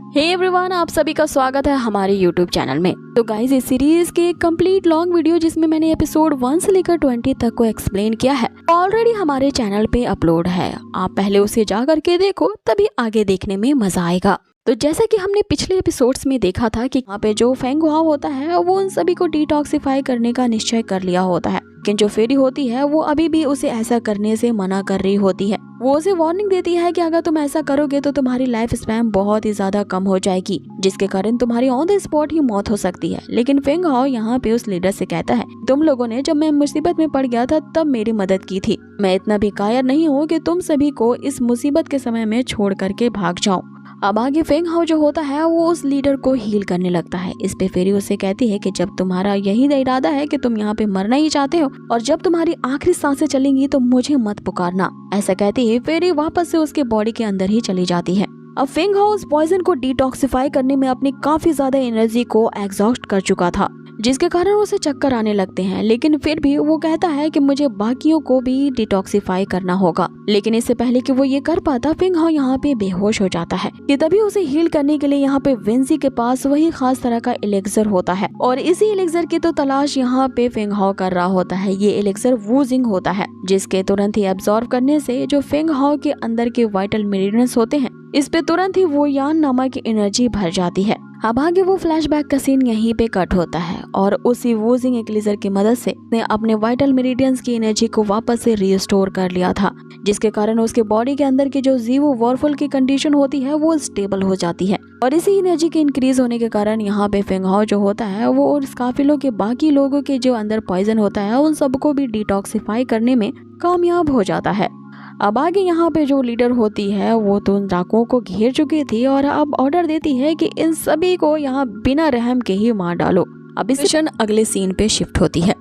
Hey everyone, आप सभी का स्वागत है हमारे यूट्यूब चैनल में। तो गाइज, इस सीरीज के कंप्लीट लॉन्ग वीडियो जिसमें मैंने एपिसोड 1 से लेकर 20 तक को एक्सप्लेन किया है ऑलरेडी हमारे चैनल पे अपलोड है। आप पहले उसे जा करके देखो, तभी आगे देखने में मजा आएगा। तो जैसा कि हमने पिछले एपिसोड्स में देखा था कि यहाँ पे जो फेंग हुआ होता है वो उन सभी को डिटॉक्सिफाई करने का निश्चय कर लिया होता है, लेकिन जो फेरी होती है वो अभी भी उसे ऐसा करने से मना कर रही होती है। वो उसे वार्निंग देती है कि अगर तुम ऐसा करोगे तो तुम्हारी लाइफ स्पैन बहुत ही ज्यादा कम हो जाएगी, जिसके कारण तुम्हारी ऑन द स्पॉट ही मौत हो सकती है। लेकिन फेंग हाओ यहाँ पे उस लीडर से कहता है, तुम लोगों ने जब मैं मुसीबत में पड़ गया था तब मेरी मदद की थी। मैं इतना भी कायर नहीं हूँ कि तुम सभी को इस मुसीबत के समय में छोड़ करके भाग जाऊं। अब आगे फेंग हाओ जो होता है वो उस लीडर को हील करने लगता है। इस पे फेरी उसे कहती है कि जब तुम्हारा यही इरादा है कि तुम यहाँ पे मरना ही चाहते हो और जब तुम्हारी आखिरी सांसें चलेंगी तो मुझे मत पुकारना। ऐसा कहती ही फेरी वापस से उसके बॉडी के अंदर ही चली जाती है। अब फेंग हाओ उस पॉइजन को डिटॉक्सिफाई करने में अपनी काफी ज्यादा एनर्जी को एग्जॉस्ट कर चुका था, जिसके कारण उसे चक्कर आने लगते हैं। लेकिन फिर भी वो कहता है कि मुझे बाकियों को भी डिटॉक्सिफाई करना होगा। लेकिन इससे पहले कि वो ये कर पाता, फेंग हाओ यहाँ पे बेहोश हो जाता है। कि तभी उसे हील करने के लिए यहाँ पे विंजी के पास वही खास तरह का एलेक्सर होता है और इसी एलेक्सर की तो तलाश यहाँ पे फेंग हाओ कर रहा होता है। ये एलेक्सर वूजिंग होता है, जिसके तुरंत ही एब्जॉर्ब करने से जो फेंग हाओ के अंदर के वाइटल मेरिडियंस होते हैं, इस पे तुरंत ही वो यान नामक की एनर्जी भर जाती है। अब आगे वो फ्लैशबैक का सीन यहीं पे कट होता है और उसी वूजिंग एक्लेजर की मदद से ने अपने वाइटल मेरिडियंस की एनर्जी को वापस से रिस्टोर कर लिया था, जिसके कारण उसके बॉडी के अंदर की जो जीवो वॉरफुल की कंडीशन होती है वो स्टेबल हो जाती है। और इसी एनर्जी के इंक्रीज होने के कारण यहाँ पे फेंग हाओ जो होता है वो उस काफिलों के बाकी लोगों के जो अंदर पॉइजन होता है उन सबको भी डिटॉक्सिफाई करने में कामयाब हो जाता है। अब आगे यहाँ पे जो लीडर होती है वो तो उन डाकुओं को घेर चुकी थी और अब ऑर्डर देती है कि इन सभी को यहाँ बिना रहम के ही मार डालो। अब इस मिशन अगले सीन पे शिफ्ट होती है।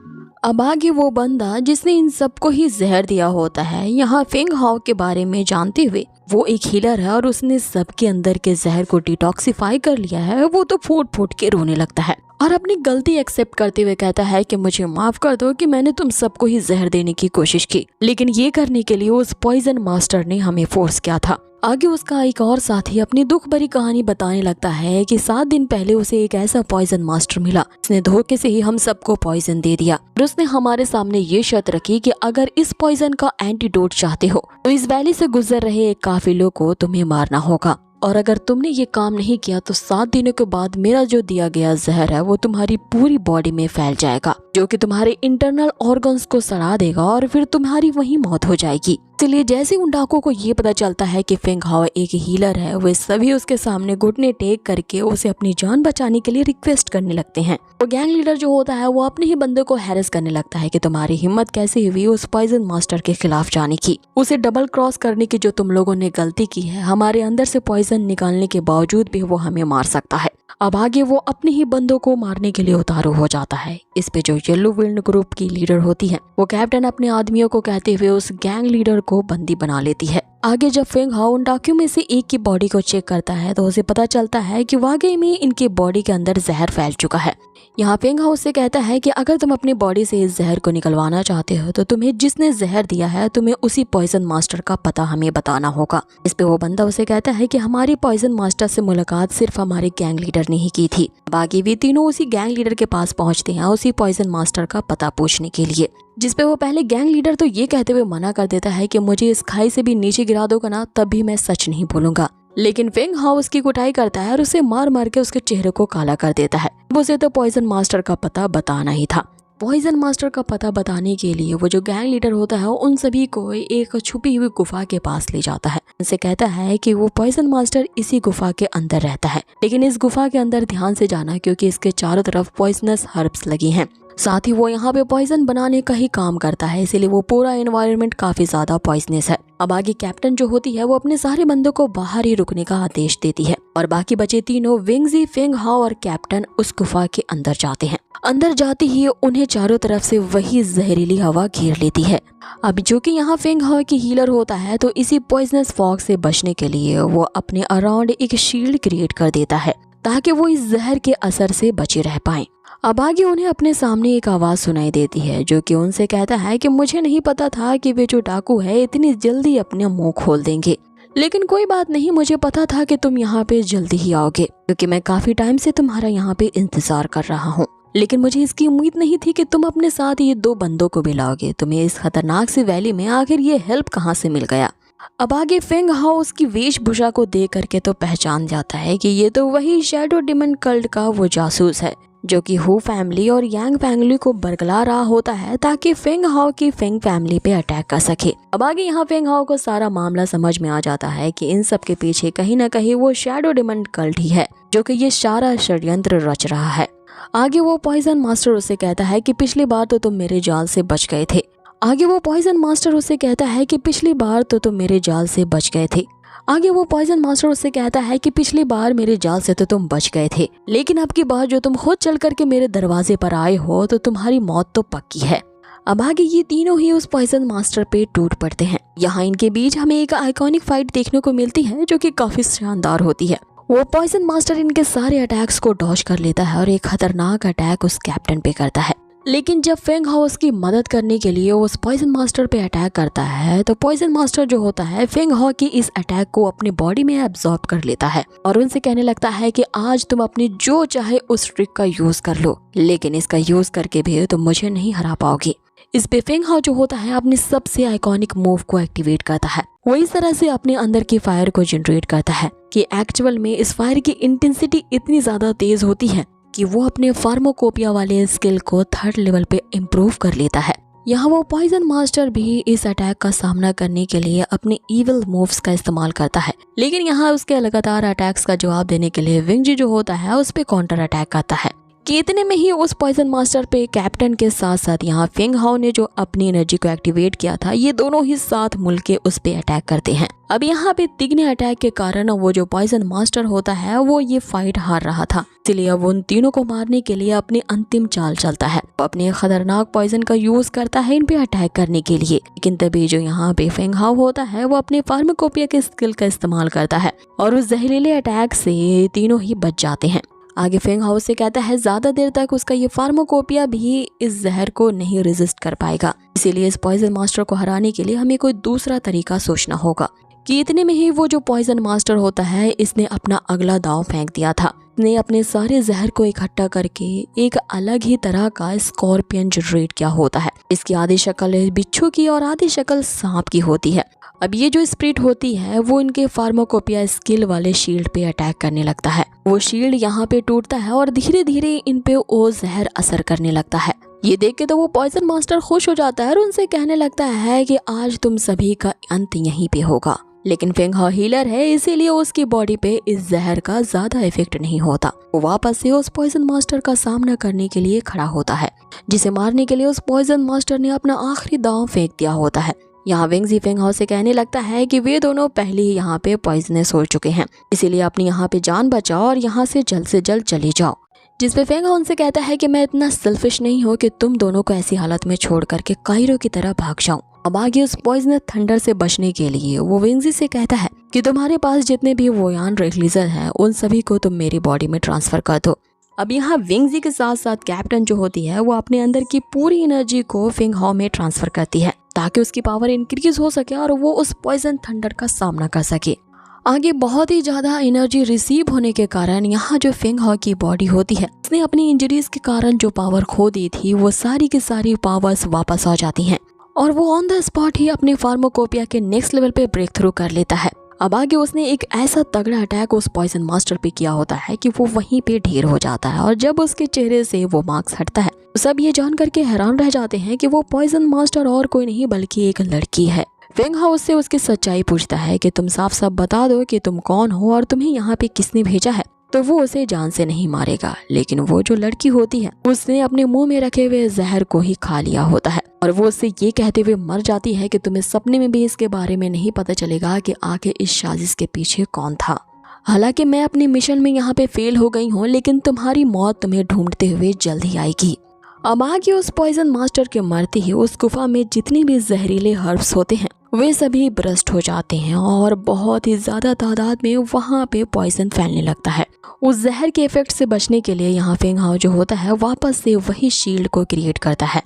अब आगे वो बंदा जिसने इन सबको ही जहर दिया होता है, यहाँ फेंग हाओ के बारे में जानते हुए वो एक हीलर है और उसने सबके अंदर के जहर को डिटॉक्सिफाई कर लिया है, वो तो फूट फूट के रोने लगता है और अपनी गलती एक्सेप्ट करते हुए कहता है कि मुझे माफ कर दो कि मैंने तुम सबको ही जहर देने की कोशिश की, लेकिन ये करने के लिए उस पॉइजन मास्टर ने हमें फोर्स किया था। आगे उसका एक और साथी अपनी दुख भरी कहानी बताने लगता है कि 7 दिन पहले उसे एक ऐसा पॉइजन मास्टर मिला, उसने धोखे से ही हम सबको पॉइजन दे दिया और उसने हमारे सामने ये शर्त रखी कि अगर इस पॉइजन का एंटीडोट चाहते हो तो इस वैली से गुजर रहे एक काफिलों को तुम्हें मारना होगा और अगर तुमने ये काम नहीं किया तो 7 दिनों के बाद मेरा जो दिया गया जहर है वो तुम्हारी पूरी बॉडी में फैल जाएगा, जो कि तुम्हारे इंटरनल ऑर्गन्स को सड़ा देगा और फिर तुम्हारी वहीं मौत हो जाएगी। इसलिए जैसे उन डाकुओं को ये पता चलता है कि फेंग हाओ एक हीलर है, वे सभी उसके सामने घुटने टेक करके उसे अपनी जान बचाने के लिए रिक्वेस्ट करने लगते हैं। वो गैंग लीडर जो होता है वो अपने ही बंदे को हैरेस करने लगता है कि तुम्हारी हिम्मत कैसे हुई उस पॉइजन मास्टर के खिलाफ जाने की, उसे डबल क्रॉस करने की जो तुम लोगों ने गलती की है। हमारे अंदर से पॉइजन निकालने के बावजूद भी वो हमें मार सकता है। अब आगे वो अपने ही बंदों को मारने के लिए उतारू हो जाता है। इस पे जो येलो विल्ड ग्रुप की लीडर होती है वो कैप्टन अपने आदमियों को कहते हुए उस गैंग लीडर को बंदी बना लेती है। आगे जब फेंग हाओ उन डाकुओं में से एक की बॉडी को चेक करता है तो उसे पता चलता है कि वाकई में इनके बॉडी के अंदर जहर फैल चुका है। यहाँ फेंग हाओ से कहता है कि अगर तुम अपनी बॉडी से इस जहर को निकलवाना चाहते हो तो तुम्हें जिसने जहर दिया है तुम्हें उसी पॉइजन मास्टर का पता हमें बताना होगा। इस पे वो बंदा उसे कहता है कि हमारी पॉइजन मास्टर से मुलाकात सिर्फ हमारे गैंग लीडर ने ही की थी। बाकी वे तीनों उसी गैंग लीडर के पास पहुंचते हैं उसी पॉइजन मास्टर का पता पूछने के लिए, जिसपे वो पहले गैंग लीडर तो ये कहते हुए मना कर देता है कि मुझे इस खाई से भी नीचे गिरा दोगा ना तब भी मैं सच नहीं बोलूंगा। लेकिन फेंग हाओ उसकी कुटाई करता है और उसे मार मार के उसके चेहरे को काला कर देता है। उसे तो पॉइजन मास्टर का पता बताना ही था। पॉइजन मास्टर का पता बताने के लिए वो जो गैंग लीडर होता है उन सभी को एक छुपी हुई गुफा के पास ले जाता है। उनसे कहता है कि वो पॉइजन मास्टर इसी गुफा के अंदर रहता है, लेकिन इस गुफा के अंदर ध्यान से जाना क्योंकि इसके चारों तरफ पॉइजनस हर्ब्स लगी हैं। साथ ही वो यहाँ पे पॉइजन बनाने का ही काम करता है, इसीलिए वो पूरा एनवायरनमेंट काफी ज्यादा पॉइजनस है। अब आगे कैप्टन जो होती है वो अपने सारे बंदों को बाहर ही रुकने का आदेश देती है और बाकी बचे तीनों विंगजी, फेंग हाओ और कैप्टन उस गुफा के अंदर जाते हैं। अंदर जाते ही उन्हें चारों तरफ से वही जहरीली हवा घेर लेती है। अब जो कि यहाँ फेंग हाओ की हीलर होता है तो इसी पॉइजनस फॉग से बचने के लिए वो अपने अराउंड एक शील्ड क्रिएट कर देता है ताकि वो इस जहर के असर से बचे रह पाएं। अब आगे उन्हें अपने सामने एक आवाज सुनाई देती है जो कि उनसे कहता है कि मुझे नहीं पता था कि वे जो डाकू है इतनी जल्दी अपने मुंह खोल देंगे, लेकिन कोई बात नहीं, मुझे पता था कि तुम यहाँ पे जल्दी ही आओगे क्योंकि मैं काफी टाइम से तुम्हारा यहाँ पे इंतजार कर रहा हूँ। लेकिन मुझे इसकी उम्मीद नहीं थी कि तुम अपने साथ ये 2 बंदों को भी लाओगे। तुम्हें इस खतरनाक सी वैली में आखिर ये हेल्प कहाँ से मिल गया? अब आगे फेंग हाओ उसकी वेशभूषा को देख करके तो पहचान जाता है कि ये तो वही शैडो डिमन कल्ट का वो जासूस है जो कि हु फैमिली और यांग फैमिली को बरगला रहा होता है ताकि फेंग हाओ की फेंग फैमिली पे अटैक कर सके। अब आगे यहाँ फेंग हाओ को सारा मामला समझ में आ जाता है कि इन सब के पीछे कहीं ना कहीं वो शैडो डिमन कल्ट ही है जो कि ये सारा षड्यंत्र रच रहा है। आगे वो पॉइजन मास्टर उसे कहता है कि पिछली बार तो तुम मेरे जाल से बच गए थे। आगे वो पॉइजन मास्टर उसे कहता है कि पिछली बार तो तुम मेरे जाल से बच गए थे। आगे वो पॉइजन मास्टर उससे कहता है कि पिछली बार मेरे जाल से तो तुम बच गए थे, लेकिन अब की बार जो तुम खुद चल करके मेरे दरवाजे पर आए हो तो तुम्हारी मौत तो पक्की है। अब आगे ये तीनों ही उस पॉइजन मास्टर पे टूट पड़ते हैं। यहाँ इनके बीच हमें एक आइकॉनिक फाइट देखने को मिलती है जो कि काफी शानदार होती है। वो पॉइजन मास्टर इनके सारे अटैक्स को डॉज कर लेता है और एक खतरनाक अटैक उस कैप्टन पे करता है। लेकिन जब फेंग हाओ उसकी मदद करने के लिए उस पॉइजन मास्टर पे अटैक करता है तो पॉइजन मास्टर जो होता है फेंग हाओ की इस अटैक को अपनी बॉडी में एब्जॉर्ब कर लेता है और उनसे कहने लगता है कि आज तुम अपनी जो चाहे उस ट्रिक का यूज कर लो, लेकिन इसका यूज करके भी तुम मुझे नहीं हरा पाओगे। इस पे फेंग हाओ जो होता है अपने सबसे आइकॉनिक मूव को एक्टिवेट करता है। वो इस तरह से अपने अंदर की फायर को जनरेट करता है कि एक्चुअल में इस फायर की इंटेंसिटी इतनी ज्यादा तेज होती है कि वो अपने फार्माकोपिया वाले स्किल को 3rd लेवल पे इम्प्रूव कर लेता है। यहाँ वो पॉइजन मास्टर भी इस अटैक का सामना करने के लिए अपने इविल मूव्स का इस्तेमाल करता है, लेकिन यहाँ उसके लगातार अटैक्स का जवाब देने के लिए विंग जी जो होता है उस पे काउंटर अटैक करता है। कि इतने में ही उस पॉइजन मास्टर पे कैप्टन के साथ साथ यहाँ फेंग हाओ ने जो अपनी एनर्जी को एक्टिवेट किया था, ये दोनों ही साथ मिल के उस पे अटैक करते हैं। अब यहाँ पे तिगने अटैक के कारण वो जो पॉइजन मास्टर होता है वो ये फाइट हार रहा था, इसलिए अब उन तीनों को मारने के लिए अपनी अंतिम चाल चलता है। वो अपने खतरनाक पॉइजन का यूज करता है इन पे अटैक करने के लिए, लेकिन तभी जो यहाँ पे फेंग हाओ होता है वो अपने फार्माकोपिया के स्किल का इस्तेमाल करता है और उस जहरीले अटैक से तीनों ही बच जाते हैं। आगे फेंग हाओ से कहता है ज्यादा देर तक उसका ये फार्माकोपिया भी इस जहर को नहीं रेजिस्ट कर पाएगा, इसीलिए इस पॉइजन मास्टर को हराने के लिए हमें कोई दूसरा तरीका सोचना होगा। कि इतने में ही वो जो पॉइजन मास्टर होता है इसने अपना अगला दांव फेंक दिया था। ने अपने सारे जहर को इकट्ठा करके एक अलग ही तरह का स्कॉर्पियन जनरेट किया होता है। इसकी आधी शक्ल बिच्छू की और आधी शक्ल सांप की होती है। अब ये जो स्प्रिट होती है वो इनके फार्माकोपिया स्किल वाले शील्ड पे अटैक करने लगता है। वो शील्ड यहाँ पे टूटता है और धीरे धीरे इन पे वो जहर असर करने लगता है। ये देख के तो वो पॉइजन मास्टर खुश हो जाता है और उनसे कहने लगता है कि आज तुम सभी का अंत यहीं पे होगा। लेकिन फेंग हाओ हीलर है, इसीलिए उसकी बॉडी पे इस जहर का ज्यादा इफेक्ट नहीं होता। वो वापस से उस पॉइजन मास्टर का सामना करने के लिए खड़ा होता है, जिसे मारने के लिए उस पॉइजन मास्टर ने अपना आखिरी दांव फेंक दिया होता है। यहाँ विंग जी फेंग हाओ से कहने लगता है कि वे दोनों पहले ही यहाँ पे पॉइजनस हो चुके हैं, इसीलिए अपनी यहाँ पे जान बचाओ और यहाँ से जल्द चले जाओ। जिस पे फेंग हाओ उनसे कहता है कि मैं इतना सेल्फिश नहीं हूँ कि तुम दोनों को ऐसी हालत में छोड़ करके कायरो की तरह भाग जाऊं। अब आगे उस पॉइजनस थंडर से बचने के लिए वो विंग जी से कहता है कि तुम्हारे पास जितने भी वोयान रेगलिजर हैं उन सभी को तुम मेरी बॉडी में ट्रांसफर कर दो। अब यहाँ विंग जी के साथ साथ कैप्टन जो होती है वो अपने अंदर की पूरी एनर्जी को फेंग हाओ में ट्रांसफर करती है ताकि उसकी पावर इंक्रीज हो सके और वो उस पॉइजन थंडर का सामना कर सके। आगे बहुत ही ज्यादा एनर्जी रिसीव होने के कारण यहाँ जो फेंग हाओ की बॉडी होती है उसने अपनी इंजरीज के कारण जो पावर खो दी थी वो सारी की सारी पावर्स वापस आ जाती हैं और वो ऑन द स्पॉट ही अपने फार्माकोपिया के नेक्स्ट लेवल पे ब्रेक थ्रू कर लेता है। अब आगे उसने एक ऐसा तगड़ा अटैक उस पॉइजन मास्टर पे किया होता है कि वो वहीं पे ढेर हो जाता है और जब उसके चेहरे से वो मार्क्स हटता है तो सब ये जान करके हैरान रह जाते हैं कि वो पॉइजन मास्टर और कोई नहीं बल्कि एक लड़की है। फेंग हाओ उससे उसकी सच्चाई पूछता है कि तुम साफ साफ बता दो कि तुम कौन हो और तुम्हें यहाँ पे किसने भेजा है, तो वो उसे जान से नहीं मारेगा। लेकिन वो जो लड़की होती है उसने अपने मुंह में रखे हुए जहर को ही खा लिया होता है और वो उससे ये कहते हुए मर जाती है कि तुम्हें सपने में भी इसके बारे में नहीं पता चलेगा कि आगे इस साजिश के पीछे कौन था। हालांकि मैं अपने मिशन में यहाँ पे फेल हो गई हूँ, लेकिन तुम्हारी मौत तुम्हें ढूंढते हुए जल्द ही आएगी। अब आगे उस पॉइजन मास्टर के मरते ही उस गुफा में जितने भी जहरीले हर्ब्स होते हैं वे सभी ब्रस्ट हो जाते हैं और बहुत ही ज्यादा तादाद में वहाँ पे पॉइजन फैलने लगता है। उस जहर के इफेक्ट से बचने के लिए यहाँ फेंग हाओ जो होता है वापस से वही शील्ड को क्रिएट करता है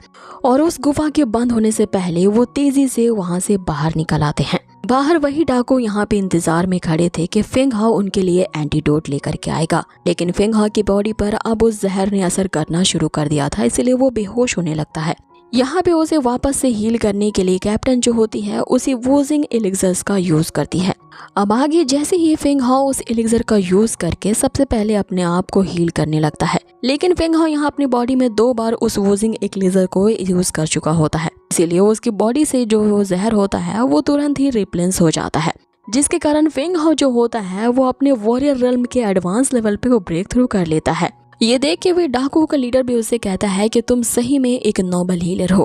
और उस गुफा के बंद होने से पहले वो तेजी से वहाँ से बाहर निकल आते हैं। बाहर वही डाकू यहाँ पे इंतजार में खड़े थे कि फेंग हाओ उनके लिए एंटीडोट लेकर के आएगा, लेकिन फेंग हाओ की बॉडी पर अब उस जहर ने असर करना शुरू कर दिया था, इसलिए वो बेहोश होने लगता है। यहाँ पे उसे वापस से हील करने के लिए कैप्टन जो होती है उसी वूजिंग एलिक्सर्स का यूज करती है। अब आगे जैसे ही फेंग हाओ उस एलिक्सर का यूज करके सबसे पहले अपने आप को हील करने लगता है, लेकिन फेंग हाओ यहाँ अपनी बॉडी में 2 बार उस वूजिंग एलिक्सर को यूज कर चुका होता है, इसीलिए उसकी बॉडी से जो वो जहर होता है वो तुरंत ही रिप्लेस हो जाता है, जिसके कारण फेंग हाओ जो होता है वो अपने वॉरियर रेल्म के एडवांस लेवल पे वो ब्रेक थ्रू कर लेता है। ये देख के वे डाकुओं का लीडर भी उसे कहता है कि तुम सही में एक नोबल हीलर हो,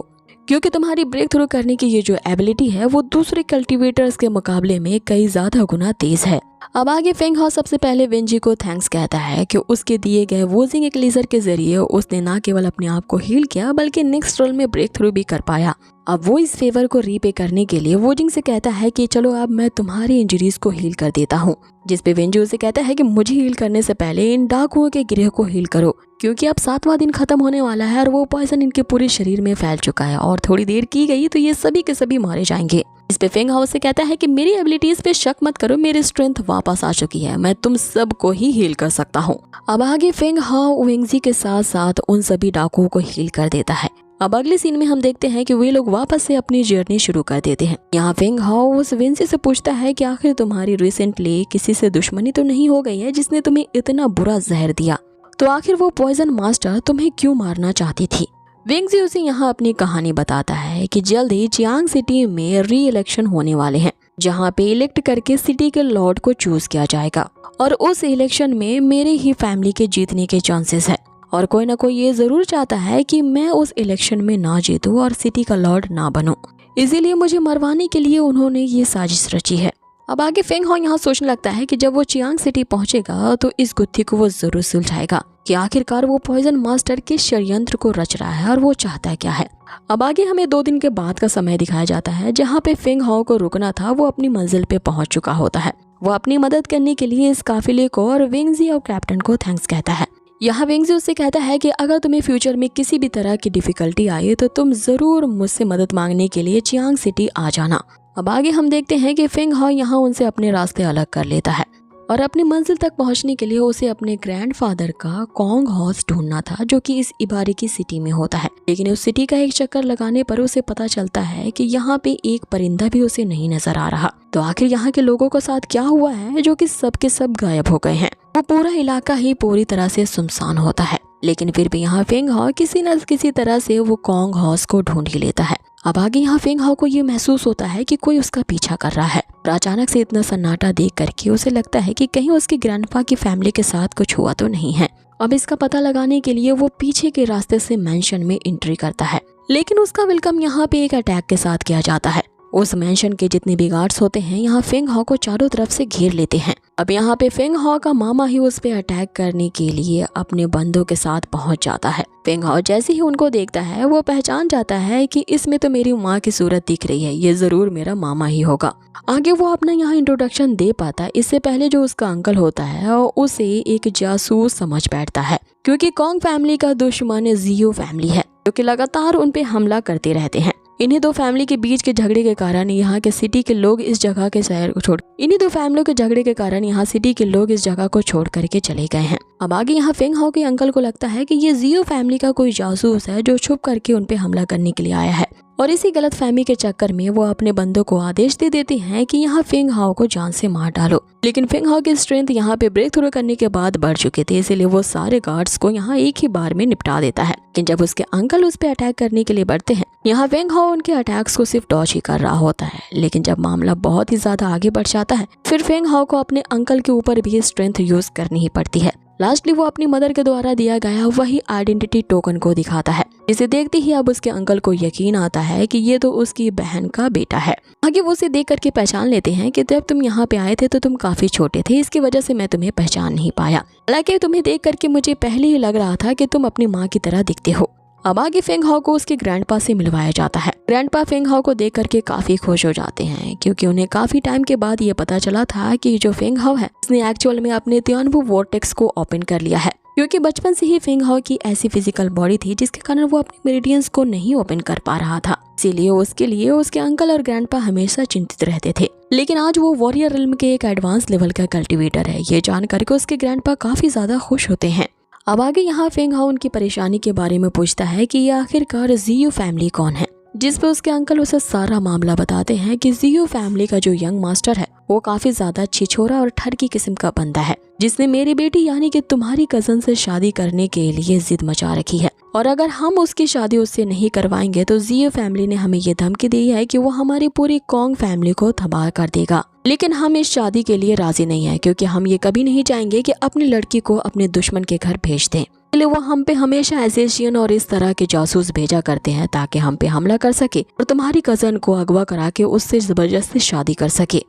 क्योंकि तुम्हारी ब्रेक थ्रू करने की ये जो एबिलिटी है वो दूसरे कल्टीवेटर्स के मुकाबले में कई ज्यादा गुना तेज है। अब आगे फेंग हाओ सबसे पहले वेंजी को थैंक्स कहता है कि उसके दिए गए वूजिंग एलिक्सर के जरिए उसने न केवल अपने आप को हील किया बल्कि नेक्स्ट रोल में ब्रेक थ्रू भी कर पाया। अब वो इस फेवर को रीपे करने के लिए वोजिंग से कहता है कि चलो अब मैं तुम्हारी इंजरीज को हील कर देता हूँ, जिस पे वेंजी उसे कहता है कि मुझे हील करने से पहले इन डाकुओं के गिरोह को हील करो, क्योंकि अब 7वां दिन खत्म होने वाला है और वो पॉइजन इनके पूरे शरीर में फैल चुका है और थोड़ी देर की गई तो ये सभी के सभी मारे जाएंगे। इस पे फेंग हाओ से कहता है कि मेरी एबिलिटीज पे शक मत करो, मेरी स्ट्रेंथ वापस आ चुकी है, मैं तुम सबको ही हील कर सकता हूँ। अब आगे फेंग हाओ वेंजी के साथ साथ उन सभी डाकुओं को हील कर देता है। अब अगले सीन में हम देखते हैं कि वे लोग वापस से अपनी जर्नी शुरू कर देते हैं। यहाँ फेंग हाओ उस वेंजी से पूछता है कि आखिर तुम्हारी रिसेंटली किसी से दुश्मनी तो नहीं हो गई है जिसने तुम्हें इतना बुरा जहर दिया, तो आखिर वो पॉइजन मास्टर तुम्हें क्यों मारना चाहती थी। वेंजी उसे यहाँ अपनी कहानी बताता है कि जल्द ही चियांग सिटी में री इलेक्शन होने वाले हैं, जहाँ पे इलेक्ट करके सिटी के लॉर्ड को चूज किया जाएगा और उस इलेक्शन में मेरे ही फैमिली के जीतने के चांसेस है और कोई ना कोई ये जरूर चाहता है कि मैं उस इलेक्शन में ना जीतूं और सिटी का लॉर्ड ना बनूं, इसीलिए मुझे मरवाने के लिए उन्होंने ये साजिश रची है। अब आगे फेंग हाओ यहाँ सोचने लगता है कि जब वो चियांग सिटी पहुंचेगा तो इस गुत्थी को वो जरूर सुलझाएगा कि आखिरकार वो पॉइजन मास्टर के षड्यंत्र को रच रहा है और वो चाहता है क्या है। अब आगे हमें 2 दिन के बाद का समय दिखाया जाता है, जहाँ पे फेंग हाओ को रुकना था वो अपनी मंजिल पे पहुंच चुका होता है। वो अपनी मदद करने के लिए इस काफिले को और वेंजी और कैप्टन को थैंक्स कहता है। यहाँ वेंजी उससे कहता है कि अगर तुम्हें फ्यूचर में किसी भी तरह की डिफिकल्टी आए तो तुम जरूर मुझसे मदद मांगने के लिए चियांग सिटी आ जाना। अब आगे हम देखते हैं कि फेंग हाओ यहाँ उनसे अपने रास्ते अलग कर लेता है और अपनी मंजिल तक पहुंचने के लिए उसे अपने ग्रैंडफादर का कॉन्ग हाउस ढूंढना था, जो कि इस इबारी की सिटी में होता है। लेकिन उस सिटी का एक चक्कर लगाने पर उसे पता चलता है कि यहाँ पे एक परिंदा भी उसे नहीं नजर आ रहा। तो आखिर यहाँ के लोगों के साथ क्या हुआ है जो कि सब के सब गायब हो गए हैं। वो पूरा इलाका ही पूरी तरह से सुनसान होता है, लेकिन फिर भी यहाँ फेंग हाओ किसी न किसी तरह से वो कॉन्ग हाउस को ढूंढ ही लेता है। अब आगे यहाँ फेंग हाओ को ये महसूस होता है कि कोई उसका पीछा कर रहा है और अचानक से इतना सन्नाटा देख करके उसे लगता है कि कहीं उसके ग्रैंडपा की फैमिली के साथ कुछ हुआ तो नहीं है। अब इसका पता लगाने के लिए वो पीछे के रास्ते से मैंशन में एंट्री करता है, लेकिन उसका वेलकम यहाँ पे एक अटैक के साथ किया जाता है। उस मैंशन के जितने भी गार्ड्स होते हैं यहाँ फेंग हाओ को चारों तरफ से घेर लेते हैं। अब यहाँ पे फेंग हाओ का मामा ही उस पे अटैक करने के लिए अपने बंदों के साथ पहुंच जाता है। फेंग हाओ जैसे ही उनको देखता है वो पहचान जाता है कि इसमें तो मेरी माँ की सूरत दिख रही है, ये जरूर मेरा मामा ही होगा। आगे वो अपना यहाँ इंट्रोडक्शन दे पाता है, इससे पहले जो उसका अंकल होता है उसे एक जासूस समझ बैठता है, क्योंकि कॉन्ग फैमिली का दुश्मन जियो फैमिली है जो कि लगातार उन पे हमला करते रहते हैं। इन्हीं 2 फैमिली के बीच के झगड़े के कारण यहाँ के सिटी के लोग इस जगह के शहर को छोड़ इन्हीं 2 फैमिलियों के झगड़े के कारण यहाँ सिटी के लोग इस जगह को छोड़ करके चले गए हैं। अब आगे यहाँ फेंग हाओ के अंकल को लगता है कि ये जियो फैमिली का कोई जासूस है जो छुप करके उन पे हमला करने के लिए आया है, और इसी गलत फहमी के चक्कर में वो अपने बंदों को आदेश दे देते हैं कि यहाँ फेंग हाओ को जान से मार डालो। लेकिन फेंग हाओ की स्ट्रेंथ यहाँ पे ब्रेक थ्रू करने के बाद बढ़ चुके थे, इसलिए वो सारे गार्ड्स को यहाँ एक ही बार में निपटा देता है। लेकिन जब उसके अंकल उस पे अटैक करने के लिए बढ़ते हैं, यहाँ फेंग हाओ उनके अटैक्स को सिर्फ डॉज ही कर रहा होता है। लेकिन जब मामला बहुत ही ज्यादा आगे बढ़ जाता है, फिर फेंग हाओ को अपने अंकल के ऊपर भी स्ट्रेंथ यूज करनी ही पड़ती है। लास्टली वो अपनी मदर के द्वारा दिया गया वही आइडेंटिटी टोकन को दिखाता है, जिसे देखते ही अब उसके अंकल को यकीन आता है कि ये तो उसकी बहन का बेटा है। आगे वो उसे देख करके पहचान लेते हैं कि जब तुम यहाँ पे आए थे तो तुम काफी छोटे थे, इसकी वजह से मैं तुम्हें पहचान नहीं पाया। हालांकि तुम्हें देख करके मुझे पहले ही लग रहा था कि तुम अपनी माँ की तरह दिखते हो। अब आगे फेंग हाओ को उसके ग्रैंडपा से मिलवाया जाता है। ग्रैंडपा फेंग हाओ को देख करके काफी खुश हो जाते हैं क्योंकि उन्हें काफी टाइम के बाद ये पता चला था कि जो फेंग हाओ है उसने एक्चुअल में अपने तियानवु वोर्टेक्स को ओपन कर लिया है, क्योंकि बचपन से ही फेंग हाओ की ऐसी फिजिकल बॉडी थी जिसके कारण वो अपने मेरिडियंस को नहीं ओपन कर पा रहा था। इसीलिए उसके लिए उसके अंकल और ग्रैंडपा हमेशा चिंतित रहते थे। लेकिन आज वो वॉरियर रिल्म के एक एडवांस लेवल का कल्टीवेटर है, ये जान करके उसके ग्रैंडपा काफी ज्यादा खुश होते हैं। अब आगे यहाँ फेंग हाओ उनकी परेशानी के बारे में पूछता है कि ये आखिरकार जियू फैमिली कौन है, जिस पे उसके अंकल उसे सारा मामला बताते हैं कि जियू फैमिली का जो यंग मास्टर है वो काफी ज्यादा छिछोरा और ठरकी किस्म का बंदा है, जिसने मेरी बेटी यानी कि तुम्हारी कजन से शादी करने के लिए जिद मचा रखी है, और अगर हम उसकी शादी उससे नहीं करवाएंगे तो जियू फैमिली ने हमें ये धमकी दी है कि वो हमारी पूरी कॉन्ग फैमिली को तबाह कर देगा। लेकिन हम इस शादी के लिए राजी नहीं है क्योंकि हम ये कभी नहीं चाहेंगे कि अपनी लड़की को अपने दुश्मन के घर भेज दें। इसलिए वो हम पे हमेशा एसेशियन और इस तरह के जासूस भेजा करते हैं ताकि हम पे हमला कर सके और तुम्हारी कजन को अगवा करा के उससे जबरदस्ती शादी कर सके।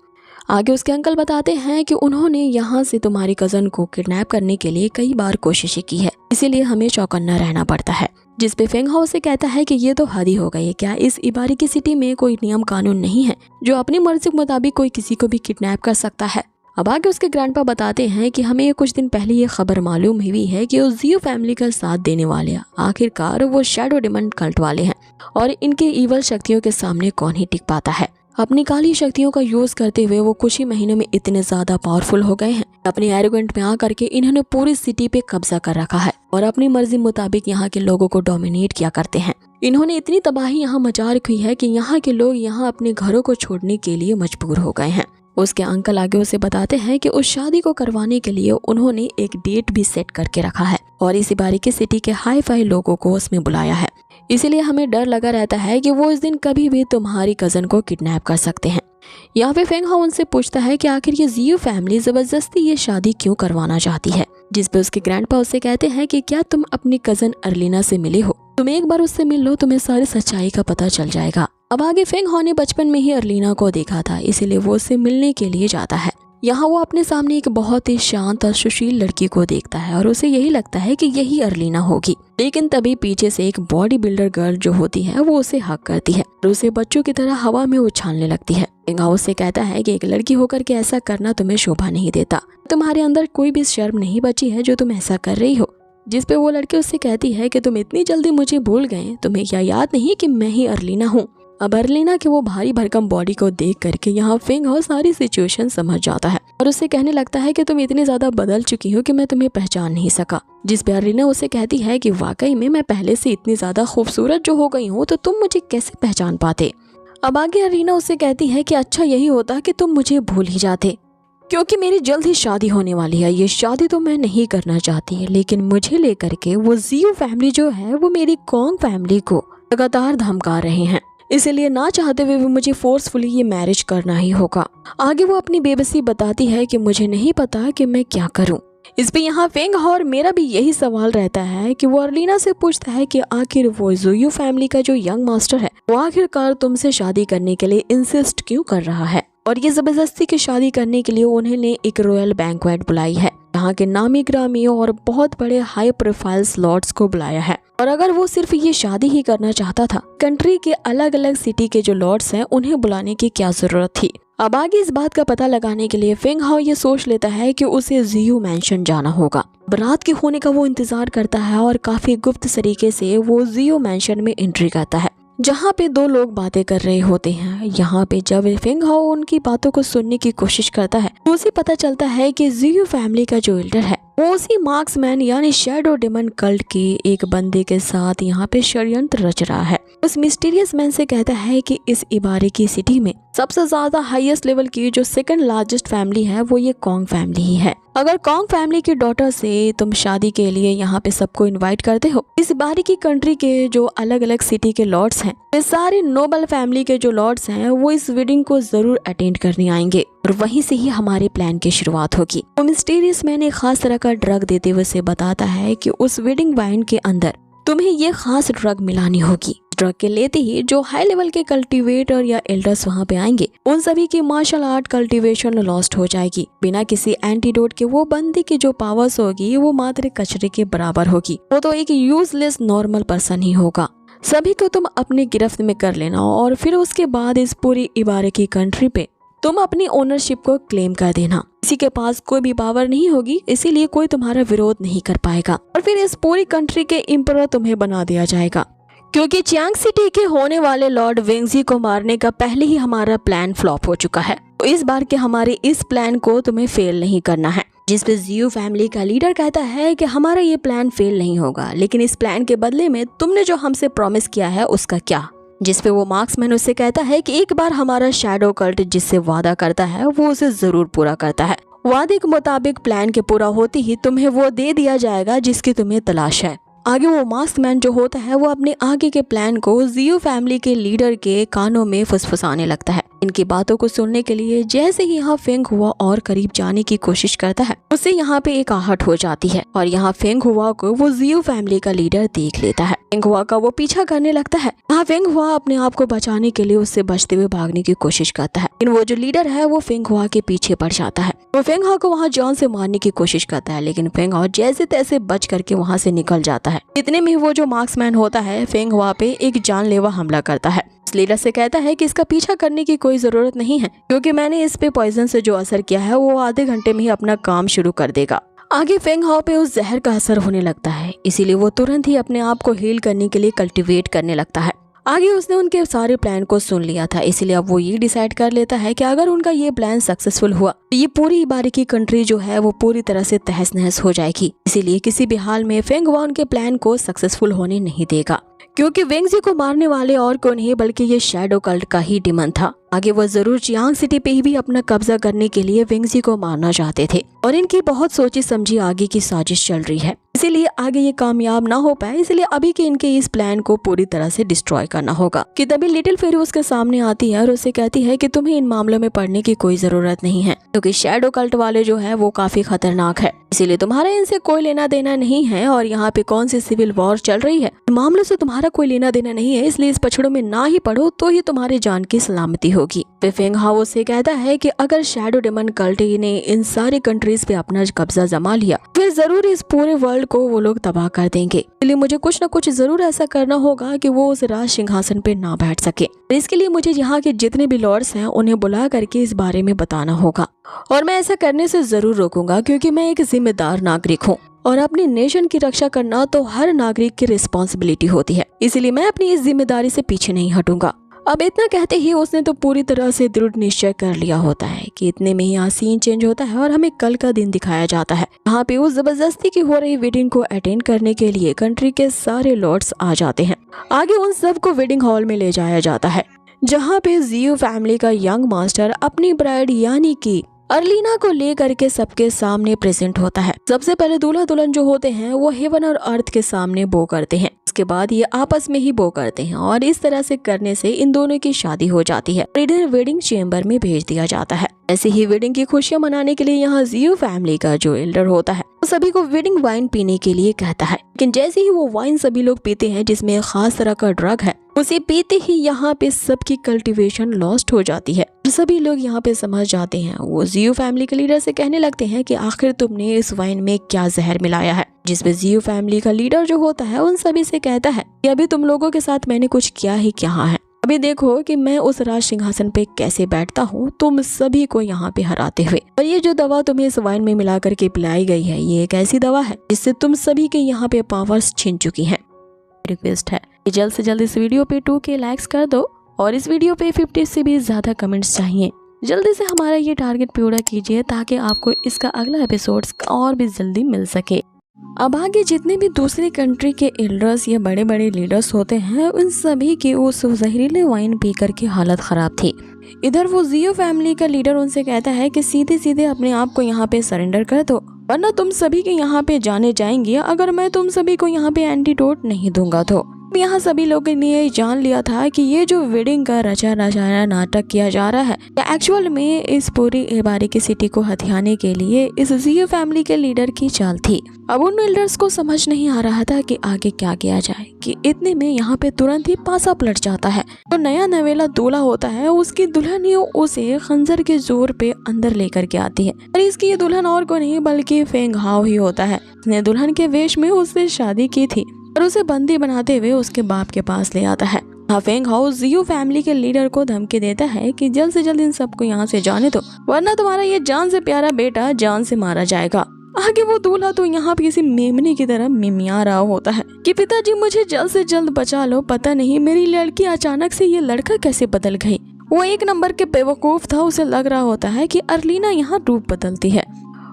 आगे उसके अंकल बताते हैं कि उन्होंने यहाँ से तुम्हारी कजन को किडनैप करने के लिए कई बार कोशिशें की है, इसीलिए हमें चौकन्ना रहना पड़ता है। जिस पे फेंग हाओ से कहता है कि ये तो हद ही हो गई है, क्या इस इबारिकी सिटी में कोई नियम कानून नहीं है जो अपनी मर्जी के मुताबिक कोई किसी को भी किडनैप कर सकता है। अब आगे उसके ग्रैंडपा बताते हैं कि हमें कुछ दिन पहले ये खबर मालूम हुई है कि उस जियो फैमिली का साथ देने वाले आखिरकार वो शैडो डिमन कल्ट वाले हैं, और इनके ईवल शक्तियों के सामने कौन ही टिक पाता है। अपनी काली शक्तियों का यूज करते हुए वो कुछ ही महीनों में इतने ज्यादा पावरफुल हो गए हैं, अपने एरोगेंट में आकर के इन्होंने पूरी सिटी पे कब्जा कर रखा है और अपनी मर्जी मुताबिक यहाँ के लोगों को डोमिनेट किया करते हैं। इन्होंने इतनी तबाही यहाँ मचा रखी है कि यहाँ के लोग यहाँ अपने घरों को छोड़ने के लिए मजबूर हो गए हैं। उसके अंकल आगे उसे बताते हैं कि उस शादी को करवाने के लिए उन्होंने एक डेट भी सेट करके रखा है और इसी बारीकी सिटी के हाई फाई लोगों को उसमें बुलाया है, इसीलिए हमें डर लगा रहता है कि वो इस दिन कभी भी तुम्हारी कजन को किडनैप कर सकते हैं। यहाँ पे फेंग हाओ उनसे पूछता है कि आखिर ये जियो फैमिली जबरदस्ती ये शादी क्यों करवाना चाहती है, जिस पे उसके ग्रैंडपा उससे कहते हैं कि क्या तुम अपनी कजन अर्लिना से मिले हो, तुम एक बार उससे मिल लो, तुम्हें सारी सच्चाई का पता चल जाएगा। अब आगे फेंग हाओ ने बचपन में ही अर्लिना को देखा था, इसीलिए वो उससे मिलने के लिए जाता है। यहाँ वो अपने सामने एक बहुत ही शांत और सुशील लड़की को देखता है और उसे यही लगता है कि यही अर्लिना होगी, लेकिन तभी पीछे से एक बॉडी बिल्डर गर्ल जो होती है वो उसे हक करती है और उसे बच्चों की तरह हवा में उछालने लगती है। फेंग हाओ उससे कहता है कि एक लड़की होकर के ऐसा करना तुम्हें शोभा नहीं देता, तुम्हारे अंदर कोई भी शर्म नहीं बची है जो तुम ऐसा कर रही हो। जिस पे वो लड़की उससे कहती है कि तुम इतनी जल्दी मुझे भूल गए, तुम्हें क्या याद नहीं कि मैं ही अर्लिना हूँ। अब अर्लिना के वो भारी भरकम बॉडी को देख करके यहाँ फेंग हाओ सारी सिचुएशन समझ जाता है और उससे कहने लगता है कि तुम इतनी ज्यादा बदल चुकी हो कि मैं तुम्हें पहचान नहीं सका। जिस पे अर्लिना उसे कहती है कि वाकई में मैं पहले से इतनी ज्यादा खूबसूरत जो हो गई हूँ तो तुम मुझे कैसे पहचान पाते। अब आगे अर्लिना उससे कहती है कि अच्छा यही होता कि तुम मुझे भूल ही जाते, क्योंकि मेरी जल्द ही शादी होने वाली है। ये शादी तो मैं नहीं करना चाहती, लेकिन मुझे लेकर के वो जियो फैमिली जो है वो मेरी कॉन्ग फैमिली को लगातार धमका रहे हैं, इसलिए ना चाहते हुए भी मुझे फोर्सफुली ये मैरिज करना ही होगा। आगे वो अपनी बेबसी बताती है कि मुझे नहीं पता कि मैं क्या करूं। इस पे यहाँ फेंग हाओ और मेरा भी यही सवाल रहता है कि वो अर्लिना से पूछता है कि आखिर वो जियो फैमिली का जो यंग मास्टर है वो आखिरकार तुमसे शादी करने के लिए इंसिस्ट क्यों कर रहा है, और ये जबरदस्ती की शादी करने के लिए उन्होंने एक रॉयल बैंक्वेट बुलाई है, यहाँ के नामी ग्रामी और बहुत बड़े हाई प्रोफाइल लॉर्ड्स को बुलाया है। और अगर वो सिर्फ ये शादी ही करना चाहता था, कंट्री के अलग अलग सिटी के जो लॉर्ड्स हैं उन्हें बुलाने की क्या जरूरत थी। अब आगे इस बात का पता लगाने के लिए फेंग हाओ ये सोच लेता है कि उसे जियो मैंशन जाना होगा। रात के होने का वो इंतजार करता है और काफी गुप्त तरीके से वो जियो मैंशन में एंट्री करता है, जहाँ पे दो लोग बातें कर रहे होते हैं। यहाँ पे जब फेंग हाओ उनकी बातों को सुनने की कोशिश करता है तो उसे पता चलता है कि जियो फैमिली का जो एल्डर है वो उसी मार्क्समैन यानी शैडो डिमन कल्ट के एक बंदे के साथ यहाँ पे षड्यंत्र रच रहा है। उस मिस्टीरियस मैन से कहता है कि इस इबारिकी सिटी में सबसे ज्यादा हाईएस्ट लेवल की जो सेकंड लार्जेस्ट फैमिली है वो ये कॉन्ग फैमिली ही है। अगर कॉन्ग फैमिली की डॉटर से तुम शादी के लिए यहाँ पे सबको इनवाइट करते हो, इस इबारिकी कंट्री के जो अलग अलग सिटी के लॉर्ड्स हैं, वे सारे नोबल फैमिली के जो लॉर्ड्स हैं वो इस वेडिंग को जरूर अटेंड करने आएंगे और वहीं से ही हमारे प्लान की शुरुआत होगी। वो मिस्टीरियस मैन एक खास तरह का ड्रग देते हुए से बताता है कि उस वेडिंग वाइन के अंदर तुम्हें ये खास ड्रग मिलानी होगी ड्रग के लेते ही जो हाई लेवल के कल्टीवेटर या एल्डर्स वहाँ पे आएंगे, उन सभी की मार्शल आर्ट कल्टीवेशन लॉस्ट हो जाएगी। बिना किसी एंटीडोट के वो बंदी की जो पावर्स होगी वो मात्र कचरे के बराबर होगी। वो तो एक यूजलेस नॉर्मल पर्सन ही होगा। सभी को तुम अपनी गिरफ्त में कर लेना और फिर उसके बाद इस पूरी इबारे की कंट्री पे तुम अपनी ओनरशिप को क्लेम कर देना। किसी के पास कोई भी पावर नहीं होगी, इसीलिए कोई तुम्हारा विरोध नहीं कर पाएगा और फिर इस पूरी कंट्री के एम्परर तुम्हें बना दिया जाएगा। क्योंकि चियांग सिटी के होने वाले लॉर्ड वेंगजी को मारने का पहले ही हमारा प्लान फ्लॉप हो चुका है, तो इस बार के हमारे इस प्लान को तुम्हें फेल नहीं करना है। जिस पे जियो फैमिली का लीडर कहता है कि हमारा ये प्लान फेल नहीं होगा, लेकिन इस प्लान के बदले में तुमने जो हमसे प्रॉमिस किया है उसका क्या। जिस पे वो मार्क्समैन उससे कहता है कि एक बार हमारा शैडो कल्ट जिससे वादा करता है वो उसे जरूर पूरा करता है। वादे के मुताबिक प्लान के पूरा होते ही तुम्हें वो दे दिया जाएगा जिसकी तुम्हें तलाश है। आगे वो मार्क्समैन जो होता है वो अपने आगे के प्लान को जियो फैमिली के लीडर के कानों में फुसफुसाने लगता है। इनकी बातों को सुनने के लिए जैसे ही यहाँ फेंग हुआ और करीब जाने की कोशिश करता है, उससे यहाँ पे एक आहट हो जाती है और यहाँ फेंग हुआ को वो जियो फैमिली का लीडर देख लेता है। फेंग हुआ का वो पीछा करने लगता है। यहाँ फेंग हुआ अपने आप को बचाने के लिए उससे बचते हुए भागने की कोशिश करता है, लेकिन वो जो लीडर है वो फेंग हुआ के पीछे पड़ जाता है। वो फेंग हुआ को वहाँ जॉन से मारने की कोशिश करता है, लेकिन फेंग हुआ जैसे तैसे बच करके वहाँ से निकल जाता है। इतने में वो जो मार्क्समैन होता है फेंग हुआ पे एक जानलेवा हमला करता है। लीडर से कहता है कि इसका पीछा करने की कोई जरूरत नहीं है, क्योंकि मैंने इस पे पॉइजन से जो असर किया है वो आधे घंटे में ही अपना काम शुरू कर देगा। आगे फेंग हाओ पे उस जहर का असर होने लगता है, इसीलिए वो तुरंत ही अपने आप को हील करने के लिए कल्टीवेट करने लगता है। आगे उसने उनके सारे प्लान को सुन लिया था, इसलिए अब वो ये डिसाइड कर लेता है कि अगर उनका ये प्लान सक्सेसफुल हुआ तो ये पूरी इबारे की कंट्री जो है वो पूरी तरह से तहस नहस हो जाएगी। इसीलिए किसी भी हाल में फेंग हुआ उनके प्लान को सक्सेसफुल होने नहीं देगा, क्योंकि वेंगजी को मारने वाले और कौन नहीं बल्कि ये शैडो कल्ट का ही डिमन था। आगे वो जरूर चियांग सिटी पे ही भी अपना कब्जा करने के लिए वेंगजी को मारना चाहते थे और इनकी बहुत सोची समझी आगे की साजिश चल रही है। इसीलिए आगे ये कामयाब ना हो पाए, इसलिए अभी के इनके इस प्लान को पूरी तरह से डिस्ट्रॉय करना होगा। कि तभी लिटिल फेरी उसके सामने आती है और उसे कहती है कि तुम्हें इन मामलों में पड़ने की कोई जरूरत नहीं है, क्योंकि शैडो कल्ट वाले जो है वो काफी खतरनाक है, इसीलिए तुम्हारा इनसे कोई लेना देना नहीं है। और यहाँ पे कौन सी सिविल वॉर चल रही है, मामलों से तुम्हारा कोई लेना देना नहीं है, इसलिए इस पछड़ों में ना ही पढ़ो तो ही तुम्हारे जान की सलामती होगी। फेंग हाओ से कहता है कि अगर शैडो डेमन कल्ट ने इन सारी कंट्रीज पे अपना कब्जा जमा लिया फिर जरूर इस पूरे वर्ल्ड को वो लोग तबाह कर देंगे, इसलिए मुझे कुछ न कुछ जरूर ऐसा करना होगा कि वो उस राज सिंहासन पे ना बैठ सके। इसके लिए मुझे यहाँ के जितने भी लॉर्ड्स हैं उन्हें बुला करके इस बारे में बताना होगा और मैं ऐसा करने से जरूर रोकूंगा, क्योंकि मैं एक जिम्मेदार नागरिक हूँ और अपने नेशन की रक्षा करना तो हर नागरिक की रिस्पॉन्सिबिलिटी होती है, इसलिए मैं अपनी इस जिम्मेदारी से पीछे नहीं हटूंगा। अब इतना कहते ही उसने तो पूरी तरह से दृढ़ निश्चय कर लिया होता है कि इतने में ही सीन चेंज होता है और हमें कल का दिन दिखाया जाता है। यहाँ पे उस जबरदस्ती की हो रही वेडिंग को अटेंड करने के लिए कंट्री के सारे लॉर्ड्स आ जाते हैं। आगे उन सब को वेडिंग हॉल में ले जाया जाता है, जहाँ पे जियो फैमिली का यंग मास्टर अपनी ब्राइड यानी कि अर्लीना को ले करके सबके सामने प्रेजेंट होता है। सबसे पहले दूल्हा दुल्हन जो होते हैं वो हेवन और अर्थ के सामने बो करते हैं, उसके बाद ये आपस में ही बो करते हैं और इस तरह से करने से इन दोनों की शादी हो जाती है और इधर वेडिंग चेम्बर में भेज दिया जाता है। ऐसे ही वेडिंग की खुशियां मनाने के लिए यहाँ जियो फैमिली का जो एल्डर होता है वो सभी को वेडिंग वाइन पीने के लिए कहता है, लेकिन जैसे ही वो वाइन सभी लोग पीते हैं जिसमें एक खास तरह का ड्रग है, उसे पीते ही यहाँ पे सबकी कल्टीवेशन लॉस्ट हो जाती है। सभी लोग यहाँ पे समझ जाते हैं। वो जियो फैमिली के लीडर से कहने लगते हैं कि आखिर तुमने इस वाइन में क्या जहर मिलाया है, जिसमें जियो फैमिली का लीडर जो होता है उन सभी से कहता है कि अभी तुम लोगों के साथ मैंने कुछ किया ही क्या है, अभी देखो कि मैं उस राज सिंहासन पे कैसे बैठता हूँ तुम सभी को यहाँ पे हराते हुए। और ये जो दवा तुम्हें इस वाइन में मिला करके पिलाई गई है ये एक ऐसी दवा है जिससे तुम सभी के यहाँ पे पावर्स छिन चुकी हैं। रिक्वेस्ट है कि जल्द से जल्द इस वीडियो पे 2K लाइक्स कर दो और इस वीडियो पे 50 से भी ज्यादा कमेंट्स चाहिए। जल्दी से हमारा ये टारगेट पूरा कीजिए ताकि आपको इसका अगला एपिसोड्स और भी जल्दी मिल सके। अब आगे जितने भी दूसरी कंट्री के एल्डर्स या बड़े बड़े लीडर्स होते हैं उन सभी की उस जहरीले वाइन पी कर की हालत खराब थी। इधर वो जियो फैमिली का लीडर उनसे कहता है कि सीधे सीधे अपने आप को यहाँ पे सरेंडर कर दो, वरना तुम सभी के यहाँ पे जाने जाएंगे अगर मैं तुम सभी को यहाँ पे एंटीडोट नहीं दूंगा तो। यहाँ सभी लोगों ने ये जान लिया था कि ये जो वेडिंग का रचा रचाया नाटक किया जा रहा है एक्चुअल में इस पूरी बारीकी सिटी को हथियाने के लिए इस जियो फैमिली के लीडर की चाल थी। अब उन बिल्डर्स को समझ नहीं आ रहा था कि आगे क्या किया जाए कि इतने में यहाँ पे तुरंत ही पासा पलट जाता है। तो नया नवेला दूल्हा होता है उसकी दुल्हन ही उसे खंजर के जोर पे अंदर लेकर के आती है और इसकी ये दुल्हन और को नहीं बल्कि फेंग हाओ ही होता है। उसने दुल्हन के वेश में उससे शादी की थी और उसे बंदी बनाते हुए उसके बाप के पास ले आता है। फेंग हाओ जियो फैमिली के लीडर को धमकी देता है कि जल्द से जल्द इन सबको यहाँ से जाने दो वरना तुम्हारा ये जान से प्यारा बेटा जान से मारा जाएगा। आगे वो दूल्हा तो यहाँ पे किसी मेमने की तरह मिमिया रहा होता है कि पिताजी मुझे जल्द से जल्द बचा लो, पता नहीं मेरी लड़की अचानक से ये लड़का कैसे बदल गई। वो एक नंबर के बेवकूफ था, उसे लग रहा होता है कि अर्लीना यहाँ रूप बदलती है।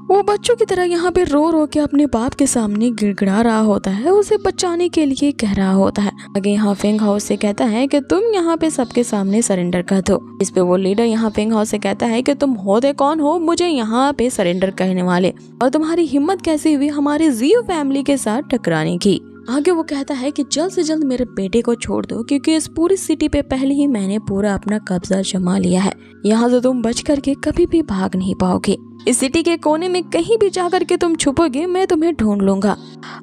वो बच्चों की तरह यहाँ पे रो रो के अपने बाप के सामने गिड़गिड़ा रहा होता है, उसे बचाने के लिए कह रहा होता है। आगे यहाँ फेंग हाओ से कहता है कि तुम यहाँ पे सबके सामने सरेंडर कर दो। इस पे वो लीडर यहाँ फेंग हाओ से कहता है कि तुम होते कौन हो मुझे यहाँ पे सरेंडर कहने वाले, और तुम्हारी हिम्मत कैसे हुई हमारी जियो फैमिली के साथ टकराने की। आगे वो कहता है कि जल्द से जल्द मेरे बेटे को छोड़ दो क्योंकि इस पूरी सिटी पे पहले ही मैंने पूरा अपना कब्जा जमा लिया है। यहाँ से तुम बच करके कभी भी भाग नहीं पाओगे। इस सिटी के कोने में कहीं भी जाकर के तुम छुपोगे मैं तुम्हें ढूंढ लूंगा।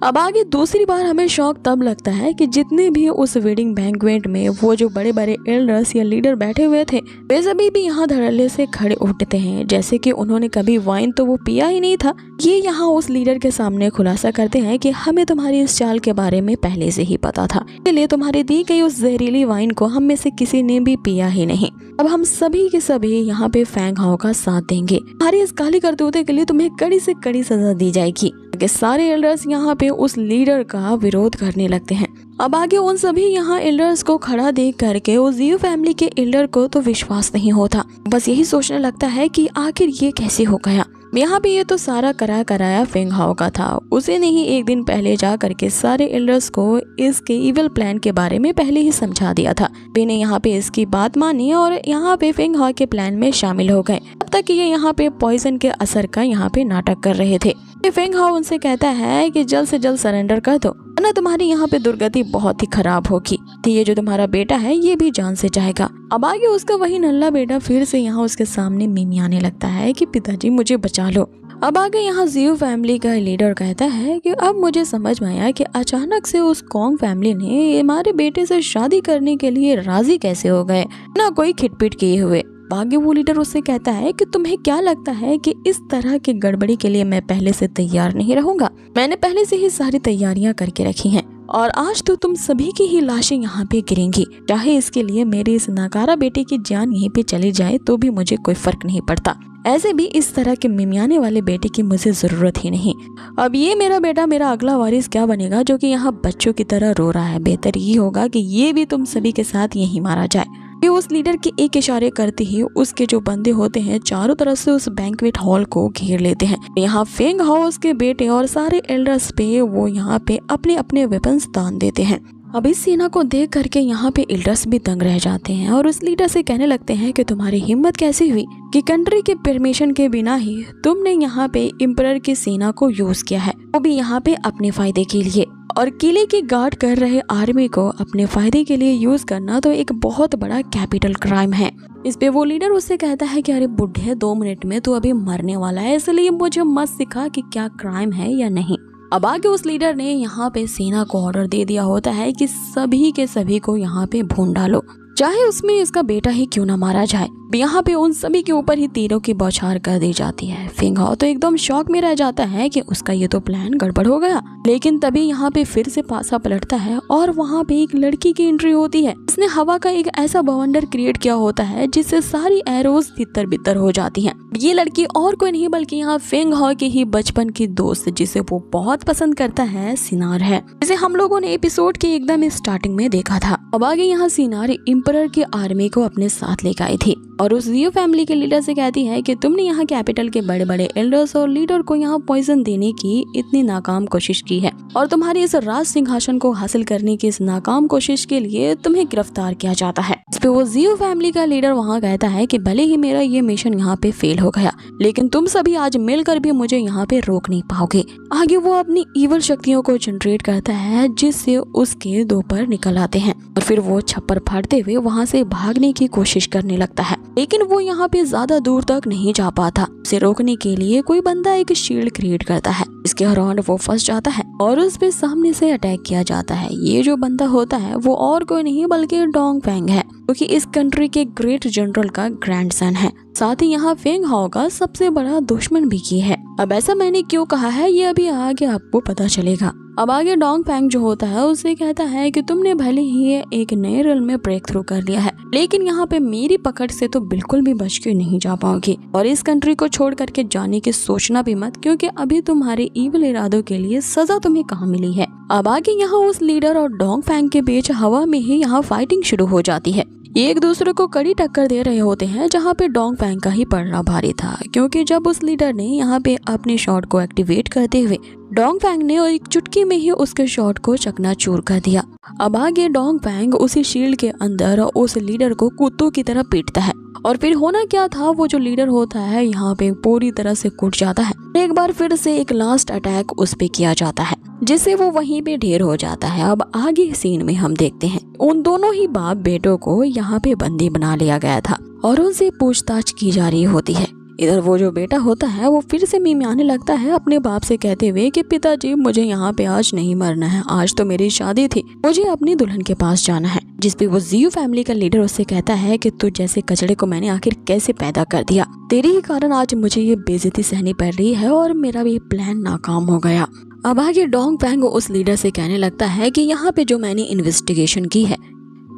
अब आगे दूसरी बार हमें शौक तब लगता है कि जितने भी उस वेडिंग बैंक्वेट में वो जो बड़े बड़े एल्डर्स या लीडर बैठे हुए थे वे सभी भी यहाँ धड़ल्ले से खड़े उठते हैं जैसे कि उन्होंने कभी वाइन तो वो पिया ही नहीं था। ये यहाँ उस लीडर के सामने खुलासा करते हैं कि हमें तुम्हारी इस चाल के बारे में पहले से ही पता था, इसलिए तुम्हारी दी गई उस जहरीली वाइन को हम में से किसी ने भी पिया ही नहीं। अब हम सभी के सभी यहाँ पे फेंग हाओ का साथ देंगे, हमारी इस काली करतूते के लिए तुम्हें कड़ी से कड़ी सजा दी जाएगी। सारे एल्डर्स यहाँ पे उस लीडर का विरोध करने लगते हैं। अब आगे उन सभी यहाँ एल्डर्स को खड़ा देख करके उस जियो फैमिली के एल्डर को तो विश्वास नहीं होता, बस यही सोचने लगता है कि आखिर ये कैसे हो गया। यहाँ पे ये तो सारा कराया फेंग हाओ का था, उसे ने ही एक दिन पहले जा करके सारे एल्डर्स को इसके इविल प्लान के बारे में पहले ही समझा दिया था। वे ने यहाँ पे इसकी बात मानी और यहाँ पे फेंग हाओ के प्लान में शामिल हो गए। अब तक ये यहाँ पे पॉइजन के असर का यहाँ पे नाटक कर रहे थे। फेंग हाओ उनसे कहता है कि जल्द से जल्द सरेंडर कर दो वरना तुम्हारी यहाँ पे दुर्गति बहुत ही खराब होगी। ये जो तुम्हारा बेटा है ये भी जान से जाएगा। अब आगे उसका वही नल्ला बेटा फिर से यहाँ उसके सामने मिमियाने लगता है कि पिताजी मुझे बचा लो। अब आगे यहाँ जियो फैमिली का लीडर कहता है कि अब मुझे समझ में आया कि अचानक से उस कॉन्ग फैमिली ने हमारे बेटे से शादी करने के लिए राजी कैसे हो गए, ना कोई खिटपिट किए हुए। आगे वो लीडर उससे कहता है कि तुम्हें क्या लगता है कि इस तरह की गड़बड़ी के लिए मैं पहले से तैयार नहीं रहूंगा। मैंने पहले से ही सारी तैयारियां करके रखी हैं और आज तो तुम सभी की ही लाशें यहाँ पे गिरेंगी, चाहे इसके लिए मेरे इस नाकारा बेटे की जान यहीं पे चली जाए तो भी मुझे कोई फर्क नहीं पड़ता। ऐसे भी इस तरह के मिमियाने वाले बेटे की मुझे जरूरत ही नहीं। अब ये मेरा बेटा मेरा अगला वारिस क्या बनेगा जो कि यहाँ बच्चों की तरह रो रहा है। बेहतर ये होगा कि ये भी तुम सभी के साथ यहीं मारा जाए। ये उस लीडर के एक इशारे करते ही उसके जो बंदे होते हैं चारों तरफ से उस बैंक्वेट हॉल को घेर लेते हैं। यहाँ फेंग हाओ के बेटे और सारे एल्डर्स पे वो यहाँ पे अपने अपने वेपन्स तान देते हैं। अब इस सीना को देख करके यहाँ पे एल्डर्स भी दंग रह जाते हैं और उस लीडर से कहने लगते हैं कि तुम्हारी हिम्मत कैसी हुई कि कंट्री के परमिशन के बिना ही तुमने यहाँ पे एम्परर की सेना को यूज किया है, वो भी यहाँ पे अपने फायदे के लिए। और किले की गार्ड कर रहे आर्मी को अपने फायदे के लिए यूज करना तो एक बहुत बड़ा कैपिटल क्राइम है। इस पे वो लीडर उससे कहता है कि अरे बुढ़े 2 मिनट में तो अभी मरने वाला है, इसलिए मुझे मत सिखा कि क्या क्राइम है या नहीं। अब आगे उस लीडर ने यहाँ पे सेना को ऑर्डर दे दिया होता है कि सभी के सभी को यहाँ पे भून डालो, चाहे उसमें इसका बेटा ही क्यों ना मारा जाए। यहाँ पे उन सभी के ऊपर ही तीरों की बौछार कर दी जाती है। फेंग हाओ तो एकदम शॉक में रह जाता है कि उसका ये तो प्लान गड़बड़ हो गया। लेकिन तभी यहाँ पे फिर से पासा पलटता है और वहाँ पे एक लड़की की एंट्री होती है। इसने हवा का एक ऐसा बवंडर क्रिएट किया होता है जिससे सारी एरोज तितर बितर हो जाती हैं। ये लड़की और कोई नहीं बल्कि यहाँ फेंग हाओ की ही बचपन की दोस्त जिसे वो बहुत पसंद करता है सिनार है, जिसे हम लोगों ने एपिसोड के एकदम स्टार्टिंग में देखा था। अब आगे यहाँ सिनार एम्परर की आर्मी को अपने साथ लेकर आई थी और उस जियो फैमिली के लीडर से कहती है कि तुमने यहाँ कैपिटल के बड़े बड़े एल्डर्स और लीडर को यहाँ पॉइजन देने की इतनी नाकाम कोशिश की है और तुम्हारी इस राज सिंहासन को हासिल करने की इस नाकाम कोशिश के लिए तुम्हें गिरफ्तार किया जाता है। इस पे वो जियो फैमिली का लीडर वहाँ कहता है कि भले ही मेरा ये मिशन यहाँ पे फेल हो गया, लेकिन तुम सभी आज मिलकर भी मुझे यहाँ पे रोक नहीं पाओगे। आगे वो अपनी ईवल शक्तियों को जनरेट करता है जिससे उसके दो पर निकल आते हैं और फिर वो छप्पर फाड़ते हुए वहाँ से भागने की कोशिश करने लगता है, लेकिन वो यहाँ पे ज्यादा दूर तक नहीं जा पाता। उसे रोकने के लिए कोई बंदा एक शील्ड क्रिएट करता है, इसके अराउंड वो फंस जाता है और उस पे सामने से अटैक किया जाता है। ये जो बंदा होता है वो और कोई नहीं बल्कि डोंग फेंग है, क्योंकि इस कंट्री के ग्रेट जनरल का ग्रैंडसन है, साथ ही यहाँ फेंग हाओ का सबसे बड़ा दुश्मन भी ये है। अब ऐसा मैंने क्यों कहा है ये अभी आगे आपको पता चलेगा। अब आगे डोंग फेंग जो होता है उससे कहता है कि तुमने भले ही एक नए रेल में ब्रेक थ्रू कर लिया है, लेकिन यहाँ पे मेरी पकड़ से तो बिल्कुल भी बच के नहीं जा पाओगे और इस कंट्री को छोड़ करके जाने की सोचना भी मत, क्योंकि अभी तुम्हारे ईविल इरादों के लिए सजा तुम्हें कहाँ मिली है। अब आगे यहाँ उस लीडर और डोंग फेंग के बीच हवा में ही यहाँ फाइटिंग शुरू हो जाती है। ये एक दूसरे को कड़ी टक्कर दे रहे होते हैं, जहाँ पे डोंग फेंग का ही पड़ना भारी था, क्योंकि जब उस लीडर ने यहाँ पे अपने शॉट को एक्टिवेट करते हुए डोंग फेंग ने एक चुटकी में ही उसके शॉट को चकनाचूर कर दिया। अब आगे डोंग फेंग उसी शील्ड के अंदर उस लीडर को कुत्तों की तरह पीटता है और फिर होना क्या था, वो जो लीडर होता है यहाँ पे पूरी तरह से कूट जाता है। एक बार फिर से एक लास्ट अटैक उस पे किया जाता है जिससे वो वहीं पे ढेर हो जाता है। अब आगे सीन में हम देखते हैं उन दोनों ही बाप बेटों को यहाँ पे बंदी बना लिया गया था और उनसे पूछताछ की जा रही होती है। इधर वो जो बेटा होता है वो फिर से मिमियाने लगता है अपने बाप से कहते हुए कि पिताजी मुझे यहाँ पे आज नहीं मरना है, आज तो मेरी शादी थी, मुझे अपनी दुल्हन के पास जाना है। जिस पे वो जियो फैमिली का लीडर उससे कहता है कि तू जैसे कचड़े को मैंने आखिर कैसे पैदा कर दिया, तेरे ही कारण आज मुझे ये बेइज्जती सहनी पड़ रही है और मेरा भी प्लान नाकाम हो गया। अब आगे डोंग फेंग उस लीडर से कहने लगता है कि यहाँ पे जो मैंने इन्वेस्टिगेशन की है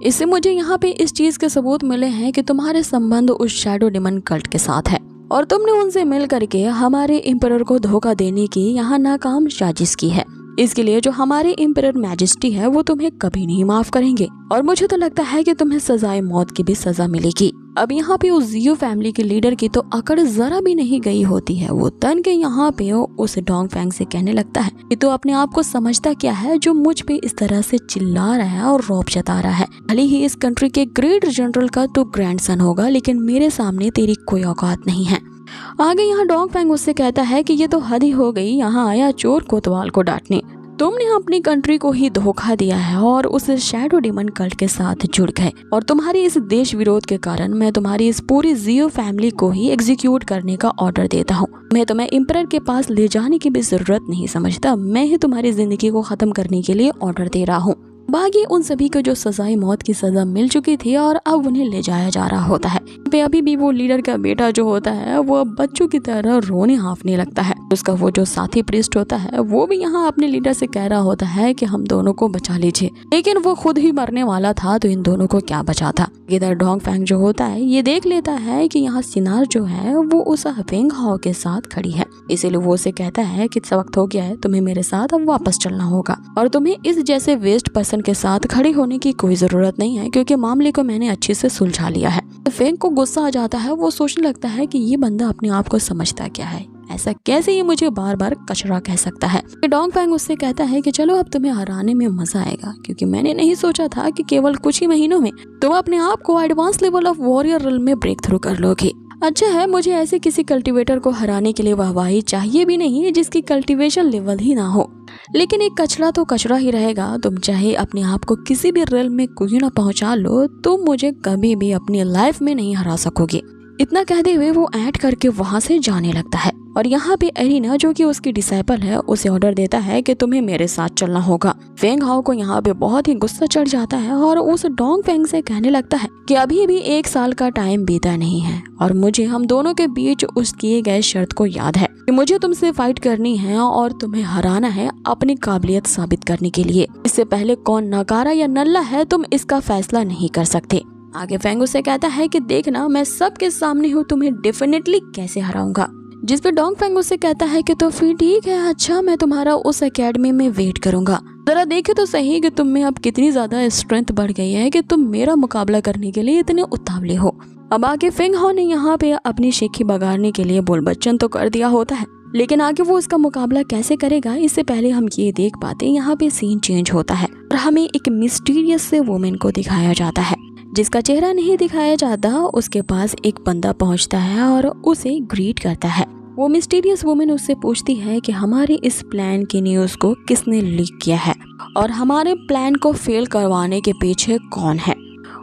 इससे मुझे यहाँ पे इस चीज के सबूत मिले हैं कि तुम्हारे संबंध उस शैडो डिमन कल्ट के साथ है और तुमने उनसे मिल करके हमारे एम्परर को धोखा देने की यहाँ नाकाम साजिश की है। इसके लिए जो हमारे एम्परर मैजेस्टी है वो तुम्हें कभी नहीं माफ करेंगे और मुझे तो लगता है कि तुम्हें सजाए मौत की भी सजा मिलेगी। अब यहाँ पे उस जियो फैमिली के लीडर की तो अकड़ जरा भी नहीं गई होती है। वो तन के यहाँ पे उस डोंग फेंग से कहने लगता है कि तू अपने आप को समझता क्या है जो मुझ पे इस तरह से चिल्ला रहा है और रौब जता रहा है। भले ही इस कंट्री के ग्रेट जनरल का तो ग्रैंडसन होगा, लेकिन मेरे सामने तेरी कोई औकात नहीं है। आगे यहाँ डोंग फेंग उससे कहता है कि ये तो हद ही हो गई, यहाँ आया चोर कोतवाल को डांटने। तुमने अपनी कंट्री को ही धोखा दिया है और उस शैडो डिमन कल्ट के साथ जुड़ गए और तुम्हारी इस देश विरोध के कारण मैं तुम्हारी इस पूरी जियो फैमिली को ही एग्जीक्यूट करने का ऑर्डर देता हूँ। मैं तुम्हें एम्परर के पास ले जाने की भी जरूरत नहीं समझता, मैं ही तुम्हारी जिंदगी को खत्म करने के लिए ऑर्डर दे रहा हूँ। बाकी उन सभी को जो सजाए मौत की सजा मिल चुकी थी और अब उन्हें ले जाया जा रहा होता है। अभी भी वो लीडर का बेटा जो होता है वो बच्चों की तरह रोने हाँफने लगता है। उसका वो जो साथी प्रीस्ट होता है वो भी यहाँ अपने लीडर से कह रहा होता है कि हम दोनों को बचा लीजिए, लेकिन वो खुद ही मरने वाला था तो इन दोनों को क्या बचा था। इधर डोंग फेंग जो होता है ये देख लेता है कि यहाँ सिनार जो है वो उस फेंग हाओ के साथ खड़ी है, इसीलिए वो उसे कहता है कि वक्त हो गया है, तुम्हें मेरे साथ अब वापस चलना होगा और तुम्हें इस जैसे वेस्ट पर्सन के साथ खड़े होने की कोई जरूरत नहीं है, क्योंकि मामले को मैंने अच्छे से सुलझा लिया है। तो फेंग को गुस्सा आ जाता है, वो सोचने लगता है कि ये बंदा अपने आप को समझता क्या है, ऐसा कैसे ये मुझे बार बार कचरा कह सकता है। डोंग फेंग उससे कहता है कि चलो अब तुम्हें हराने में मजा आएगा, क्योंकि मैंने नहीं सोचा था कि केवल कुछ ही महीनों में तुम अपने आप को advance level of warrior rail में ब्रेक थ्रू कर लोगे। अच्छा है, मुझे ऐसे किसी कल्टीवेटर को हराने के लिए वाहवाही चाहिए भी नहीं जिसकी कल्टीवेशन लेवल ही ना हो, लेकिन एक कचरा तो कचरा ही रहेगा। तुम चाहे अपने आप को किसी भी रेल में कोई ना पहुंचा लो, तुम मुझे कभी भी अपनी लाइफ में नहीं हरा सकोगे। इतना कहते हुए वो ऐड करके वहां से जाने लगता है और यहाँ पे एरिना जो कि उसकी डिसाइपल है उसे ऑर्डर देता है कि तुम्हें मेरे साथ चलना होगा। फेंग हाओ को यहाँ पे बहुत ही गुस्सा चढ़ जाता है और उस डोंग फेंग से कहने लगता है कि अभी भी 1 साल का टाइम बीता नहीं है और मुझे हम दोनों के बीच उस किए गए शर्त को याद है कि मुझे तुमसे फाइट करनी है और तुम्हें हराना है अपनी काबिलियत साबित करने के लिए। इससे पहले कौन नकारा या नल्ला है तुम इसका फैसला नहीं कर सकते। आगे फेंग उसे कहता है कि देखना मैं सबके सामने हूँ, तुम्हें डेफिनेटली कैसे हराऊंगा। जिस पे डोंग फेंग उससे कहता है कि तो फिर ठीक है, अच्छा मैं तुम्हारा उस एकेडमी में वेट करूंगा। जरा देखे तो सही कि तुम में अब कितनी ज्यादा स्ट्रेंथ बढ़ गई है कि तुम मेरा मुकाबला करने के लिए इतने उतावले हो। अब आगे फेंग हाओ ने यहाँ पे अपनी शेखी बगाड़ने के लिए बोल बच्चन तो कर दिया होता है, लेकिन आगे वो उसका मुकाबला कैसे करेगा इससे पहले हम ये देख पाते हैं यहाँ पे सीन चेंज होता है और हमें एक मिस्टीरियस से वुमेन को दिखाया जाता है जिसका चेहरा नहीं दिखाया जाता। उसके पास एक बंदा पहुंचता है और उसे ग्रीट करता है। वो मिस्टीरियस वुमेन उससे पूछती है कि हमारे इस प्लान की न्यूज़ को किसने लीक किया है और हमारे प्लान को फेल करवाने के पीछे कौन है।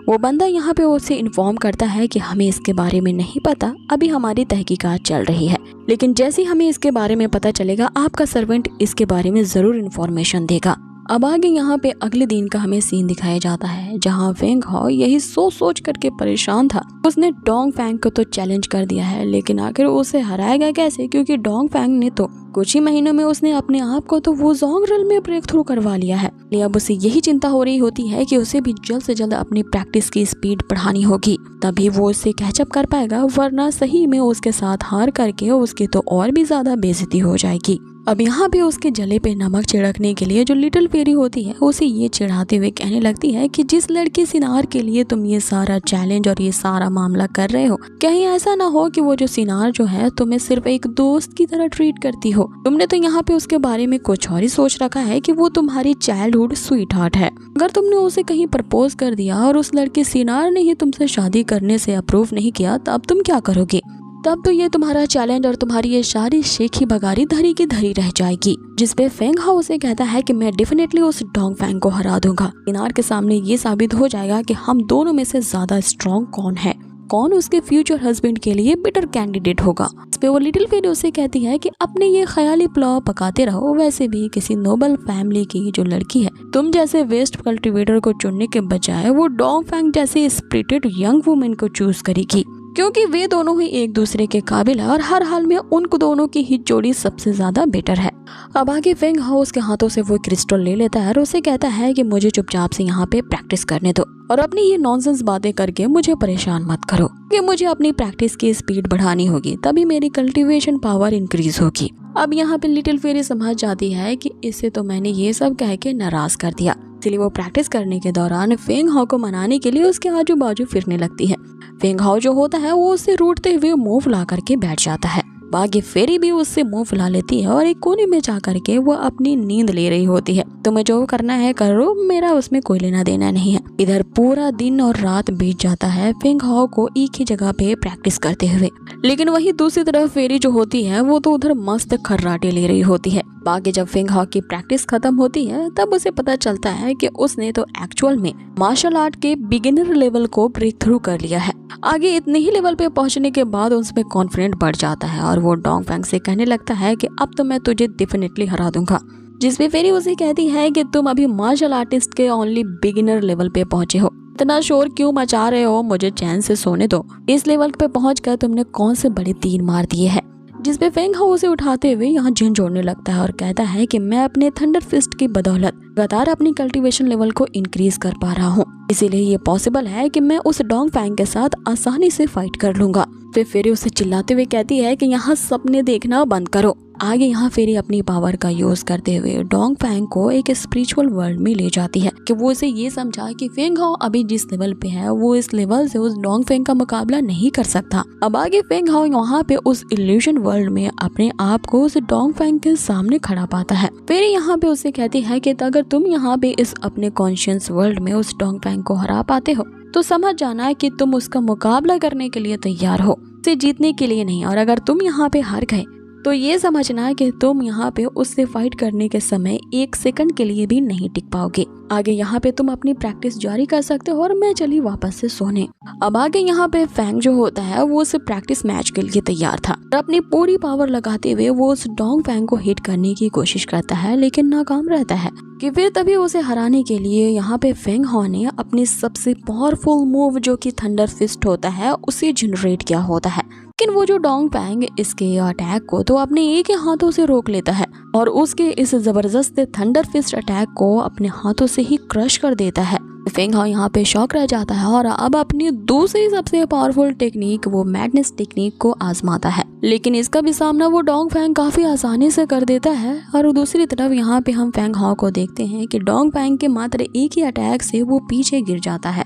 वो बंदा यहाँ पे उसे इन्फॉर्म करता है कि हमें इसके बारे में नहीं पता, अभी हमारी तहकीकात चल रही है, लेकिन जैसे ही हमें इसके बारे में पता चलेगा आपका सर्वेंट इसके बारे में ज़रूर इन्फॉर्मेशन देगा। अब आगे यहाँ पे अगले दिन का हमें सीन दिखाया जाता है जहाँ फेंग हाओ यही सोच करके परेशान था। उसने डोंग फैंग को तो चैलेंज कर दिया है, लेकिन आखिर उसे हराएगा कैसे, क्योंकि डोंग फैंग ने तो कुछ ही महीनों में उसने अपने आप को तो वो जोंगरल में ब्रेक थ्रू करवा लिया है। अब उसे यही चिंता हो रही होती है कि उसे भी जल्द से जल्द अपनी प्रैक्टिस की स्पीड बढ़ानी होगी, तभी वो उससे कैचअप कर पाएगा, वरना सही में उसके साथ हार करके उसकी तो और भी ज्यादा बेइज्जती हो जाएगी। अब यहाँ पे उसके जले पे नमक छिड़कने के लिए जो लिटिल फेरी होती है उसे ये चिढ़ाते हुए कहने लगती है कि जिस लड़की सिनार के लिए तुम ये सारा चैलेंज और ये सारा मामला कर रहे हो, कहीं ऐसा ना हो कि वो जो सिनार जो है तुम्हें सिर्फ एक दोस्त की तरह ट्रीट करती हो। तुमने तो यहाँ पे उसके बारे में कुछ और ही सोच रखा है कि वो तुम्हारी चाइल्डहुड स्वीट हार्ट है। अगर तुमने उसे कहीं प्रपोज कर दिया और उस लड़की सिनार ने ही तुमसे शादी करने से अप्रूव नहीं किया, तब तुम क्या करोगे? तब तो ये तुम्हारा चैलेंज और तुम्हारी ये सारी शेखी बगारी धरी की धरी रह जाएगी। जिसपे फेंग हाओ से कहता है कि मैं डेफिनेटली उस डोंग फैंग को हरा दूंगा। सिनार के सामने ये साबित हो जाएगा कि हम दोनों में से ज्यादा स्ट्रॉन्ग कौन है, कौन उसके फ्यूचर हस्बैंड के लिए बेटर कैंडिडेट होगा। इस पे वो लिटिल फेरी उसे कहती है कि अपने ये ख्याली पुलाव पकाते रहो, वैसे भी किसी नोबल फैमिली की जो लड़की है तुम जैसे वेस्ट कल्टीवेटर को चुनने के बजाय वो डोंग फैंग जैसे स्पिरिटेड यंग वुमेन को चूज करेगी, क्योंकि वे दोनों ही एक दूसरे के काबिल है और हर हाल में उनको दोनों की ही जोड़ी सबसे ज्यादा बेटर है। अब आगे फेंग हाओ उसके हाथों से वो क्रिस्टल ले लेता है और उसे कहता है कि मुझे चुपचाप से यहाँ पे प्रैक्टिस करने दो और अपनी ये नॉनसेंस बातें करके मुझे परेशान मत करो, कि मुझे अपनी प्रैक्टिस की स्पीड बढ़ानी होगी, तभी मेरी कल्टीवेशन पावर इंक्रीज होगी। अब यहाँ पे लिटिल फेरी समझ जाती है कि इससे तो मैंने ये सब कह के नाराज कर दिया, इसलिए वो प्रैक्टिस करने के दौरान फेंग हाओ को मनाने के लिए उसके आजू बाजू फिरने लगती है। फेंग हाओ जो होता है वो उससे रूठते हुए मुंह फुला करके बैठ जाता है। बाकी फेरी भी उससे मुंह फुला लेती है और एक कोने में जा करके वो अपनी नींद ले रही होती है। तुम्हें जो करना है करो, मेरा उसमें कोई लेना देना नहीं है। इधर पूरा दिन और रात बीत जाता है फेंग हाओ को एक ही जगह पे प्रैक्टिस करते हुए, लेकिन वही दूसरी तरफ फेरी जो होती है वो तो उधर मस्त खर्राटे ले रही होती है। बाकी जब फेंग हाओ की प्रैक्टिस खत्म होती है तब उसे पता चलता है कि उसने तो एक्चुअल में मार्शल आर्ट के बिगिनर लेवल को ब्रेक थ्रू कर लिया है। आगे इतने ही लेवल पे पहुंचने के बाद उसमें कॉन्फिडेंट बढ़ जाता है और वो डोंग फैंग से कहने लगता है कि अब तो मैं तुझे डेफिनेटली हरा दूंगा। जिसपे फेरी उसे कहती है कि तुम अभी मार्शल आर्टिस्ट के ओनली बिगिनर लेवल पे पहुंचे हो, इतना शोर क्यों मचा रहे हो, मुझे चैन से सोने दो। इस लेवल पे पहुंचकर तुमने कौन से बड़े तीर मार दिए हैं। जिसपे फेंग हाओ उसे उठाते हुए यहाँ झंझोड़ने लगता है और कहता है कि मैं अपने थंडर फिस्ट की बदौलत लगातार अपनी कल्टीवेशन लेवल को इंक्रीज कर पा रहा हूँ, इसीलिए ये पॉसिबल है कि मैं उस डोंग फैंग के साथ आसानी से फाइट कर लूंगा। फिर फेरी उसे चिल्लाते हुए कहती है कि यहाँ सपने देखना बंद करो। आगे यहाँ फेरी अपनी पावर का यूज करते हुए डोंग फैंग को एक स्पिरिचुअल वर्ल्ड में ले जाती है कि वो उसे ये समझा कि फेंग हाओ अभी जिस लेवल पे है वो इस लेवल से उस डोंग फैंग का मुकाबला नहीं कर सकता। अब आगे फेंग हाओ वहाँ पे उस इल्यूशन वर्ल्ड में अपने आप को उस डोंग फैंग के सामने खड़ा पाता है। फेरी यहाँ पे उसे कहती है कि अगर तुम यहाँ पे इस अपने कॉन्शियस वर्ल्ड में उस डोंग फैंग को हरा पाते हो तो समझ जाना है कि तुम उसका मुकाबला करने के लिए तैयार हो, उसे जीतने के लिए नहीं। और अगर तुम यहाँ पे हार गए तो ये समझना है कि तुम यहाँ पे उससे फाइट करने के समय एक सेकंड के लिए भी नहीं टिक पाओगे। आगे यहाँ पे तुम अपनी प्रैक्टिस जारी कर सकते हो और मैं चली वापस से सोने। अब आगे यहाँ पे फैंग जो होता है वो उस प्रैक्टिस मैच के लिए तैयार था और अपनी पूरी पावर लगाते हुए वो उस डोंग फैंग को हिट करने की कोशिश करता है, लेकिन नाकाम रहता है। कि फिर तभी उसे हराने के लिए यहाँ पे फेंग हाओ ने अपनी सबसे पावरफुल मूव जो कि थंडर फिस्ट होता है उसे जनरेट किया होता है। लेकिन वो जो डोंग फैंग इसके अटैक को तो अपने एक ही हाथों से रोक लेता है और उसके इस जबरदस्त थंडर फिस्ट अटैक को अपने हाथों से ही क्रश कर देता है। फेंग हाओ यहाँ पे शॉक रह जाता है और अब अपनी दूसरी सबसे पावरफुल टेक्निक वो मैडनेस टेक्निक को आजमाता है, लेकिन इसका भी सामना वो डोंग फैंग काफी आसानी से कर देता है। और दूसरी तरफ यहाँ पे हम फेंग हाओ को देखते हैं कि डोंग फैंग के मात्र एक ही अटैक से वो पीछे गिर जाता है।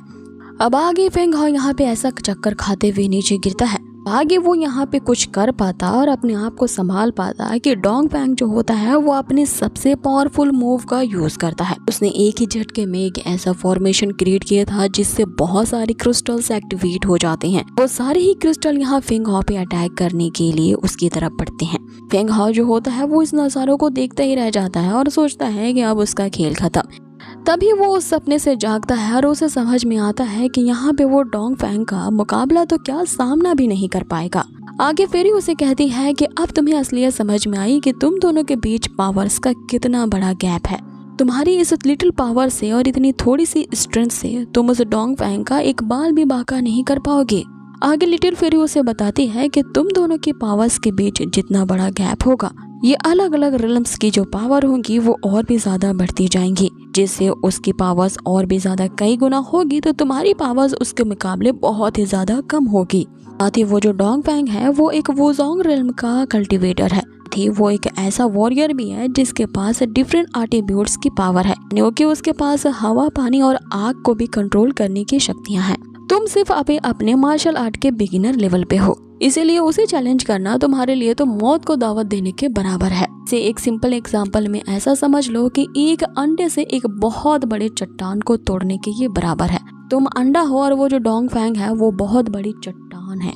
अब आगे फेंग हाओ यहाँ पे ऐसा चक्कर खाते हुए नीचे गिरता है। आगे वो यहाँ पे कुछ कर पाता और अपने आप को संभाल पाता कि डोंग फैंग जो होता है वो अपने सबसे पावरफुल मूव का यूज करता है। उसने एक ही झटके में एक ऐसा फॉर्मेशन क्रिएट किया था जिससे बहुत सारे क्रिस्टल्स एक्टिवेट हो जाते हैं। वो सारे ही क्रिस्टल यहाँ फेंग हाओ पे अटैक करने के लिए उसकी तरफ बढ़ते हैं। फेंग हाओ जो होता है वो इस नजारों को देखता ही रह जाता है और सोचता है कि अब उसका खेल खत्म। तभी वो उस सपने से जागता है और उसे समझ में आता है कि यहाँ पे वो डोंग फैंग का मुकाबला तो क्या सामना भी नहीं कर पाएगा। आगे फेरी उसे कहती है कि अब तुम्हें असलियत समझ में आई कि तुम दोनों के बीच पावर्स का कितना बड़ा गैप है। तुम्हारी इस लिटिल पावर से और इतनी थोड़ी सी स्ट्रेंथ से तुम उस डोंग फैंग का एक बाल भी बांका नहीं कर पाओगे। आगे लिटिल फेरी उसे बताती है कि तुम दोनों की पावर्स के बीच जितना बड़ा गैप होगा, ये अलग अलग रिलम्स की जो पावर होंगी वो और भी ज्यादा बढ़ती जाएंगी, जिससे उसकी पावर्स और भी ज्यादा कई गुना होगी तो तुम्हारी पावर्स उसके मुकाबले बहुत ही ज्यादा कम होगी। साथ ही वो जो डोंग फैंग है वो एक वुजोंग रिल्म का कल्टीवेटर है। वो एक ऐसा वॉरियर भी है जिसके पास डिफरेंट एट्रिब्यूट्स की पावर है, क्योंकि उसके पास हवा, पानी और आग को भी कंट्रोल करने की शक्तियां हैं। तुम सिर्फ अभी अपने मार्शल आर्ट के बिगिनर लेवल पे हो, इसीलिए उसे चैलेंज करना तुम्हारे लिए तो मौत को दावत देने के बराबर है। से एक सिंपल एग्जांपल में ऐसा समझ लो कि एक अंडे से एक बहुत बड़े चट्टान को तोड़ने के ये बराबर है। तुम अंडा हो और वो जो डोंग फैंग है वो बहुत बड़ी चट्टान है।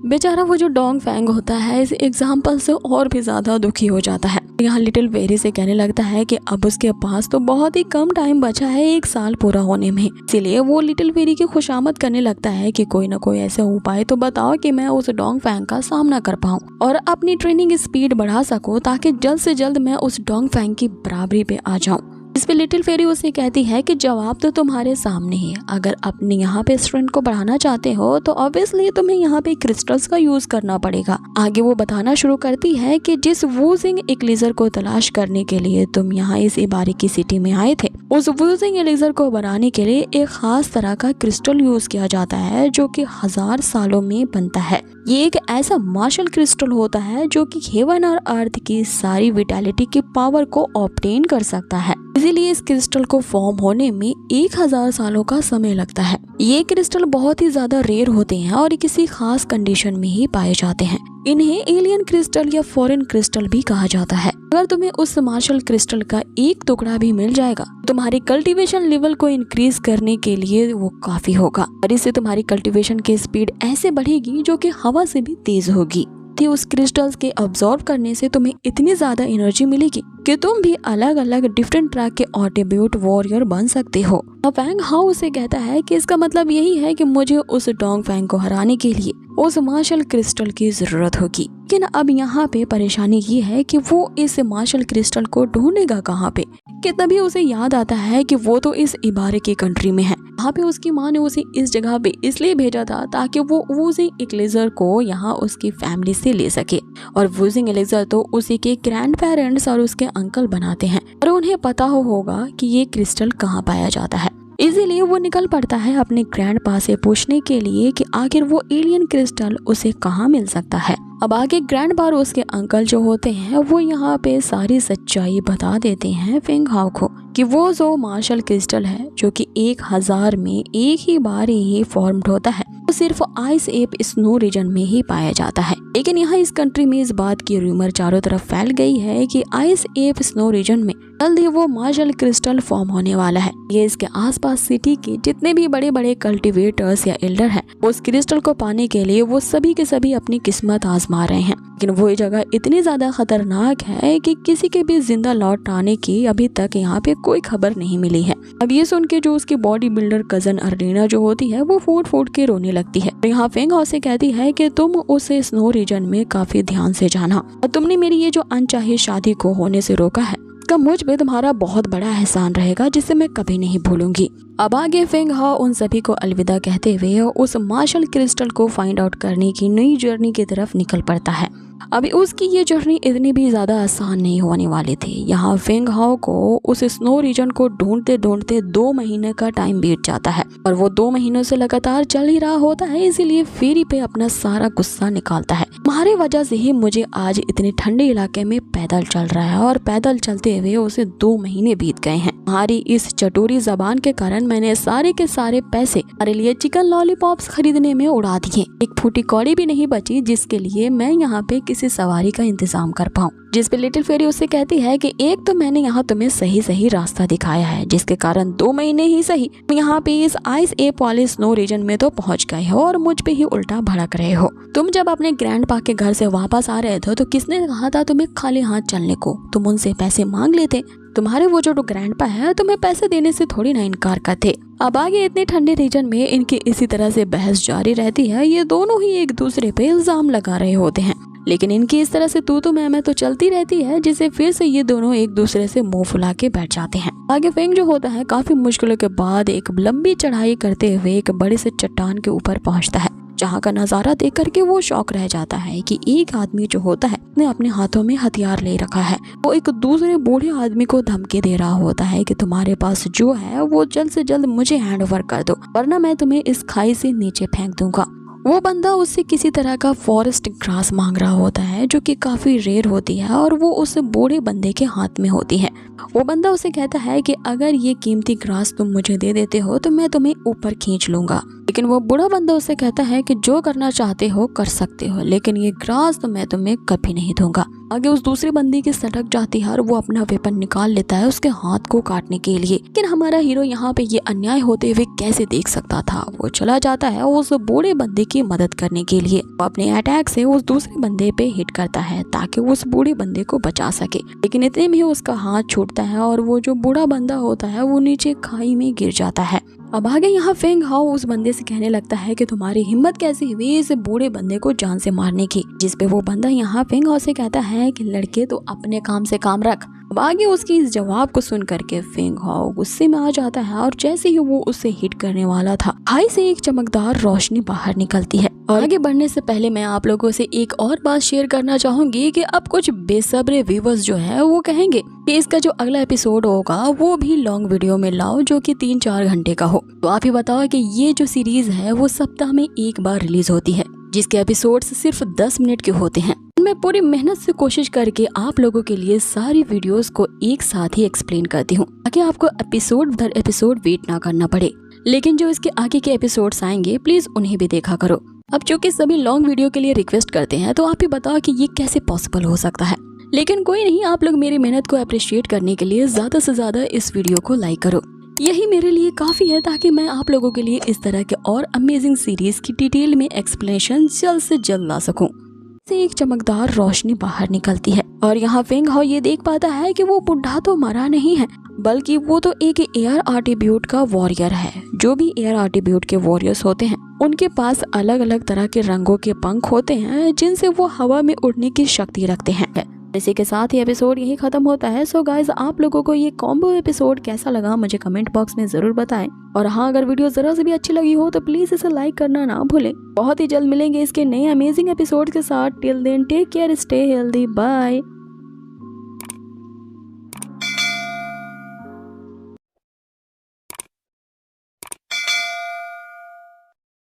बेचारा वो जो डोंग फैंग होता है इस एग्जाम्पल से और भी ज्यादा दुखी हो जाता है। यहाँ लिटिल फेरी से कहने लगता है कि अब उसके पास तो बहुत ही कम टाइम बचा है 1 साल पूरा होने में। इसीलिए वो लिटिल फेरी की खुशामद करने लगता है कि कोई ना कोई ऐसे उपाय तो बताओ कि मैं उस डोंग फैंग का सामना कर पाऊँ और अपनी ट्रेनिंग स्पीड बढ़ा सकूं, ताकि जल्द से जल्द मैं उस डोंग फैंग की बराबरी पे आ जाऊँ। इस पे लिटिल फेरी उसे कहती है कि जवाब तो तुम्हारे सामने है। अगर अपने यहाँ पे स्ट्रेंथ को बढ़ाना चाहते हो तो ऑब्वियसली तुम्हें यहाँ पे क्रिस्टल्स का यूज करना पड़ेगा। आगे वो बताना शुरू करती है कि जिस वूजिंग इक्लिजर को तलाश करने के लिए तुम यहाँ इस इबारी की सिटी में आए थे, उस वूजिंग इक्लिजर को बनाने के लिए एक खास तरह का क्रिस्टल यूज किया जाता है जो कि 1000 सालों में बनता है। ये एक ऐसा मार्शल क्रिस्टल होता है जो कि हेवन और अर्थ की सारी विटैलिटी की पावर को ऑब्टेन कर सकता है। इसीलिए इस क्रिस्टल को फॉर्म होने में 1000 सालों का समय लगता है। ये क्रिस्टल बहुत ही ज्यादा रेयर होते हैं और किसी खास कंडीशन में ही पाए जाते हैं। इन्हें एलियन क्रिस्टल या फॉरेन क्रिस्टल भी कहा जाता है। अगर तुम्हें उस मार्शल क्रिस्टल का एक टुकड़ा भी मिल जाएगा, तुम्हारी कल्टीवेशन लेवल को इंक्रीज करने के लिए वो काफी होगा और इससे तुम्हारी कल्टीवेशन की स्पीड ऐसे बढ़ेगी जो कि हवा से भी तेज होगी। उस क्रिस्टल्स के अब्सॉर्ब करने से तुम्हें इतनी ज्यादा एनर्जी मिलेगी कि तुम भी अलग अलग डिफरेंट तरह के एट्रिब्यूट वॉरियर बन सकते हो। फैंग हाओ उसे कहता है कि इसका मतलब यही है कि मुझे उस डोंग फैंग को हराने के लिए उस मार्शल क्रिस्टल की जरूरत होगी। लेकिन अब यहाँ पे परेशानी ये है कि वो इस मार्शल क्रिस्टल को ढूंढेगा कहाँ पे। कि तभी उसे याद आता है कि वो तो इस इबारे की कंट्री में है। वहाँ पे उसकी माँ ने उसे इस जगह पे इसलिए भेजा था ताकि वो वूजिंग इक्लिजर को यहाँ उसकी फैमिली से ले सके। और वूजिंग इक्लिजर तो उसी के ग्रैंड पेरेंट्स और उसके अंकल बनाते हैं और उन्हें पता होगा कि ये क्रिस्टल कहाँ पाया जाता है। इसीलिए वो निकल पड़ता है अपने ग्रैंड पा से पूछने के लिए कि आखिर वो एलियन क्रिस्टल उसे कहाँ मिल सकता है। अब आगे ग्रैंड पा और उसके अंकल जो होते हैं वो यहाँ पे सारी सच्चाई बता देते हैं फेंग हाओ को कि वो जो मार्शल क्रिस्टल है जो कि 1000 में एक ही बार ही फॉर्म्ड होता है, वो सिर्फ आइस एप स्नो रीजन में ही पाया जाता है। लेकिन यहाँ इस कंट्री में इस बात की रूमर चारों तरफ फैल गई है कि आइस एप स्नो रीजन में जल्द ही वो मार्शल क्रिस्टल फॉर्म होने वाला है। ये इसके आसपास सिटी के जितने भी बड़े बड़े कल्टीवेटर्स या एल्डर हैं, उस क्रिस्टल को पाने के लिए वो सभी के सभी अपनी किस्मत आजमा रहे हैं। लेकिन वो जगह इतनी ज्यादा खतरनाक है कि किसी के भी जिंदा लौट आने की अभी तक यहाँ पे कोई खबर नहीं मिली है। अब ये सुन के जो उसकी बॉडी बिल्डर कजन अर्लिना जो होती है वो फूट फूट के रोने लगती है। यहाँ फेंग हाओ से कहती है कि तुम उसे स्नो रीजन में काफी ध्यान से जाना और तुमने मेरी ये जो अनचाही शादी को होने से रोका है, का मुझ पे तुम्हारा बहुत बड़ा एहसान रहेगा जिसे मैं कभी नहीं भूलूंगी। अब आगे फेंग हाओ उन सभी को अलविदा कहते हुए उस मार्शल क्रिस्टल को फाइंड आउट करने की नई जर्नी की तरफ निकल पड़ता है। अभी उसकी ये जर्नी इतनी भी ज़्यादा आसान नहीं होने वाली थी। यहाँ फेंग हाओ को उस स्नो रीजन को ढूंढते ढूंढते 2 महीने का टाइम बीत जाता है और वो 2 महीनों से लगातार चल ही रहा होता है, इसीलिए फेरी पे अपना सारा गुस्सा निकालता है। तुम्हारी वजह से ही मुझे आज इतने ठंडे इलाके में पैदल चल रहा है और पैदल चलते हुए उसे 2 महीने बीत गए हैं। तुम्हारी इस चटोरी जबान के कारण मैंने सारे के सारे पैसे हमारे लिए चिकन लॉलीपॉप्स खरीदने में उड़ा दिए। एक फूटी कौड़ी भी नहीं बची जिसके लिए मैं यहाँ पे किसी सवारी का इंतजाम कर पाऊँ। जिस पे लिटिल फेरी उससे कहती है कि एक तो मैंने यहाँ तुम्हें सही सही रास्ता दिखाया है, जिसके कारण 2 महीने ही सही यहाँ पे इस आइस ए पॉलिश स्नो रीजन में तो पहुँच गए हो और मुझ पे ही उल्टा भड़क रहे हो। तुम जब अपने ग्रैंडपा के घर से वापस आ रहे थे तो किसने कहा था तुम्हें खाली हाथ चलने को? तुम उनसे पैसे मांग लेते। तुम्हारे वो जो ग्रैंडपा है तुम्हें पैसे देने से थोड़ी ना इनकार करते। अब आगे इतने ठंडे रीजन में इनकी इसी तरह से बहस जारी रहती है। ये दोनों ही एक दूसरे पे इल्जाम लगा रहे होते हैं, लेकिन इनकी इस तरह से तू मैं तो चलती रहती है, जिससे फिर से ये दोनों एक दूसरे से मुंह फुला के बैठ जाते हैं। आगे फेंग जो होता है काफी मुश्किलों के बाद एक लंबी चढ़ाई करते हुए एक बड़े से चट्टान के ऊपर पहुंचता है, जहाँ का नजारा देख करके वो शौक रह जाता है कि एक आदमी जो होता है ने अपने हाथों में हथियार ले रखा है। वो एक दूसरे बूढ़े आदमी को धमकी दे रहा होता है कि तुम्हारे पास जो है वो जल्द से जल्द मुझे हैंड ओवर कर दो, वरना मैं तुम्हें इस खाई से नीचे फेंक दूंगा। वो बंदा उससे किसी तरह का फॉरेस्ट ग्रास मांग रहा होता है जो कि काफी रेयर होती है और वो उस बूढ़े बंदे के हाथ में होती है। वो बंदा उसे कहता है कि अगर ये कीमती ग्रास तुम मुझे दे देते हो तो मैं तुम्हें ऊपर खींच लूंगा, लेकिन वो बूढ़ा बंदा उसे कहता है कि जो करना चाहते हो कर सकते हो, लेकिन ये ग्रास तो मैं तुम्हें कभी नहीं दूंगा। आगे उस दूसरे बंदी की सटक जाती है और वो अपना वेपन निकाल लेता है उसके हाथ को काटने के लिए, लेकिन हमारा हीरो यहाँ पे ये अन्याय होते हुए कैसे देख सकता था। वो चला जाता है उस बूढ़े बंदे की मदद करने के लिए। वो अपने अटैक से उस दूसरे बंदे पे हिट करता है ताकि वो उस बूढ़े बंदे को बचा सके, लेकिन इतने में उसका हाथ छूटता है और वो जो बूढ़ा बंदा होता है वो नीचे खाई में गिर जाता है। अब आगे यहाँ फेंग हाओ उस बंदे से कहने लगता है कि तुम्हारी हिम्मत कैसे हुई इस बूढ़े बंदे को जान से मारने की, जिस पे वो बंदा यहाँ फेंग हाओ से कहता है कि लड़के तो अपने काम से काम रख। अब आगे उसकी इस जवाब को सुन करके फेंग हाओ गुस्से में आ जाता है और जैसे ही वो उसे हिट करने वाला था खाई से एक चमकदार रोशनी बाहर निकलती है। और आगे बढ़ने से पहले मैं आप लोगों से एक और बात शेयर करना चाहूंगी कि अब कुछ बेसब्रे व्यूअर्स जो है वो कहेंगे कि इसका जो अगला एपिसोड होगा वो भी लॉन्ग वीडियो में लाओ जो कि 3-4 घंटे का हो। तो आप ही बताओ कि ये जो सीरीज है वो सप्ताह में एक बार रिलीज होती है, जिसके एपिसोड्स सिर्फ 10 मिनट के होते हैं। मैं पूरी मेहनत से कोशिश करके आप लोगों के लिए सारी वीडियोस को एक साथ ही एक्सप्लेन करती हूँ ताकि आपको एपिसोड दर एपिसोड वेट ना करना पड़े, लेकिन जो इसके आगे के एपिसोड्स आएंगे प्लीज उन्हें भी देखा करो। अब चूंकि सभी लॉन्ग वीडियो के लिए रिक्वेस्ट करते हैं तो आप ही बताओ कि ये कैसे पॉसिबल हो सकता है, लेकिन कोई नहीं, आप लोग मेरी मेहनत को अप्रिशिएट करने के लिए ज्यादा से ज्यादा इस वीडियो को लाइक करो। यही मेरे लिए काफी है ताकि मैं आप लोगों के लिए इस तरह के और अमेजिंग सीरीज की डिटेल में एक्सप्लेनेशन जल्द से जल्द ला सकूं। से एक चमकदार रोशनी बाहर निकलती है और यहाँ फेंग हाओ ये देख पाता है कि वो बुढ़ा तो मरा नहीं है, बल्कि वो तो एक एयर एट्रीब्यूट का वॉरियर है। जो भी एयर एट्रीब्यूट के वॉरियर्स होते हैं उनके पास अलग अलग तरह के रंगों के पंख होते हैं जिनसे वो हवा में उड़ने की शक्ति रखते हैं। इसी के साथ ही एपिसोड यही खत्म होता है। सो गाइज, आप लोगों को ये कॉम्बो एपिसोड कैसा लगा मुझे कमेंट बॉक्स में जरूर बताएं, और हाँ, अगर वीडियो जरा से भी अच्छी लगी हो तो प्लीज इसे लाइक करना ना भूलें। बहुत ही जल्द मिलेंगे इसके नए अमेजिंग एपिसोड के साथ। Till then take care, stay healthy, bye.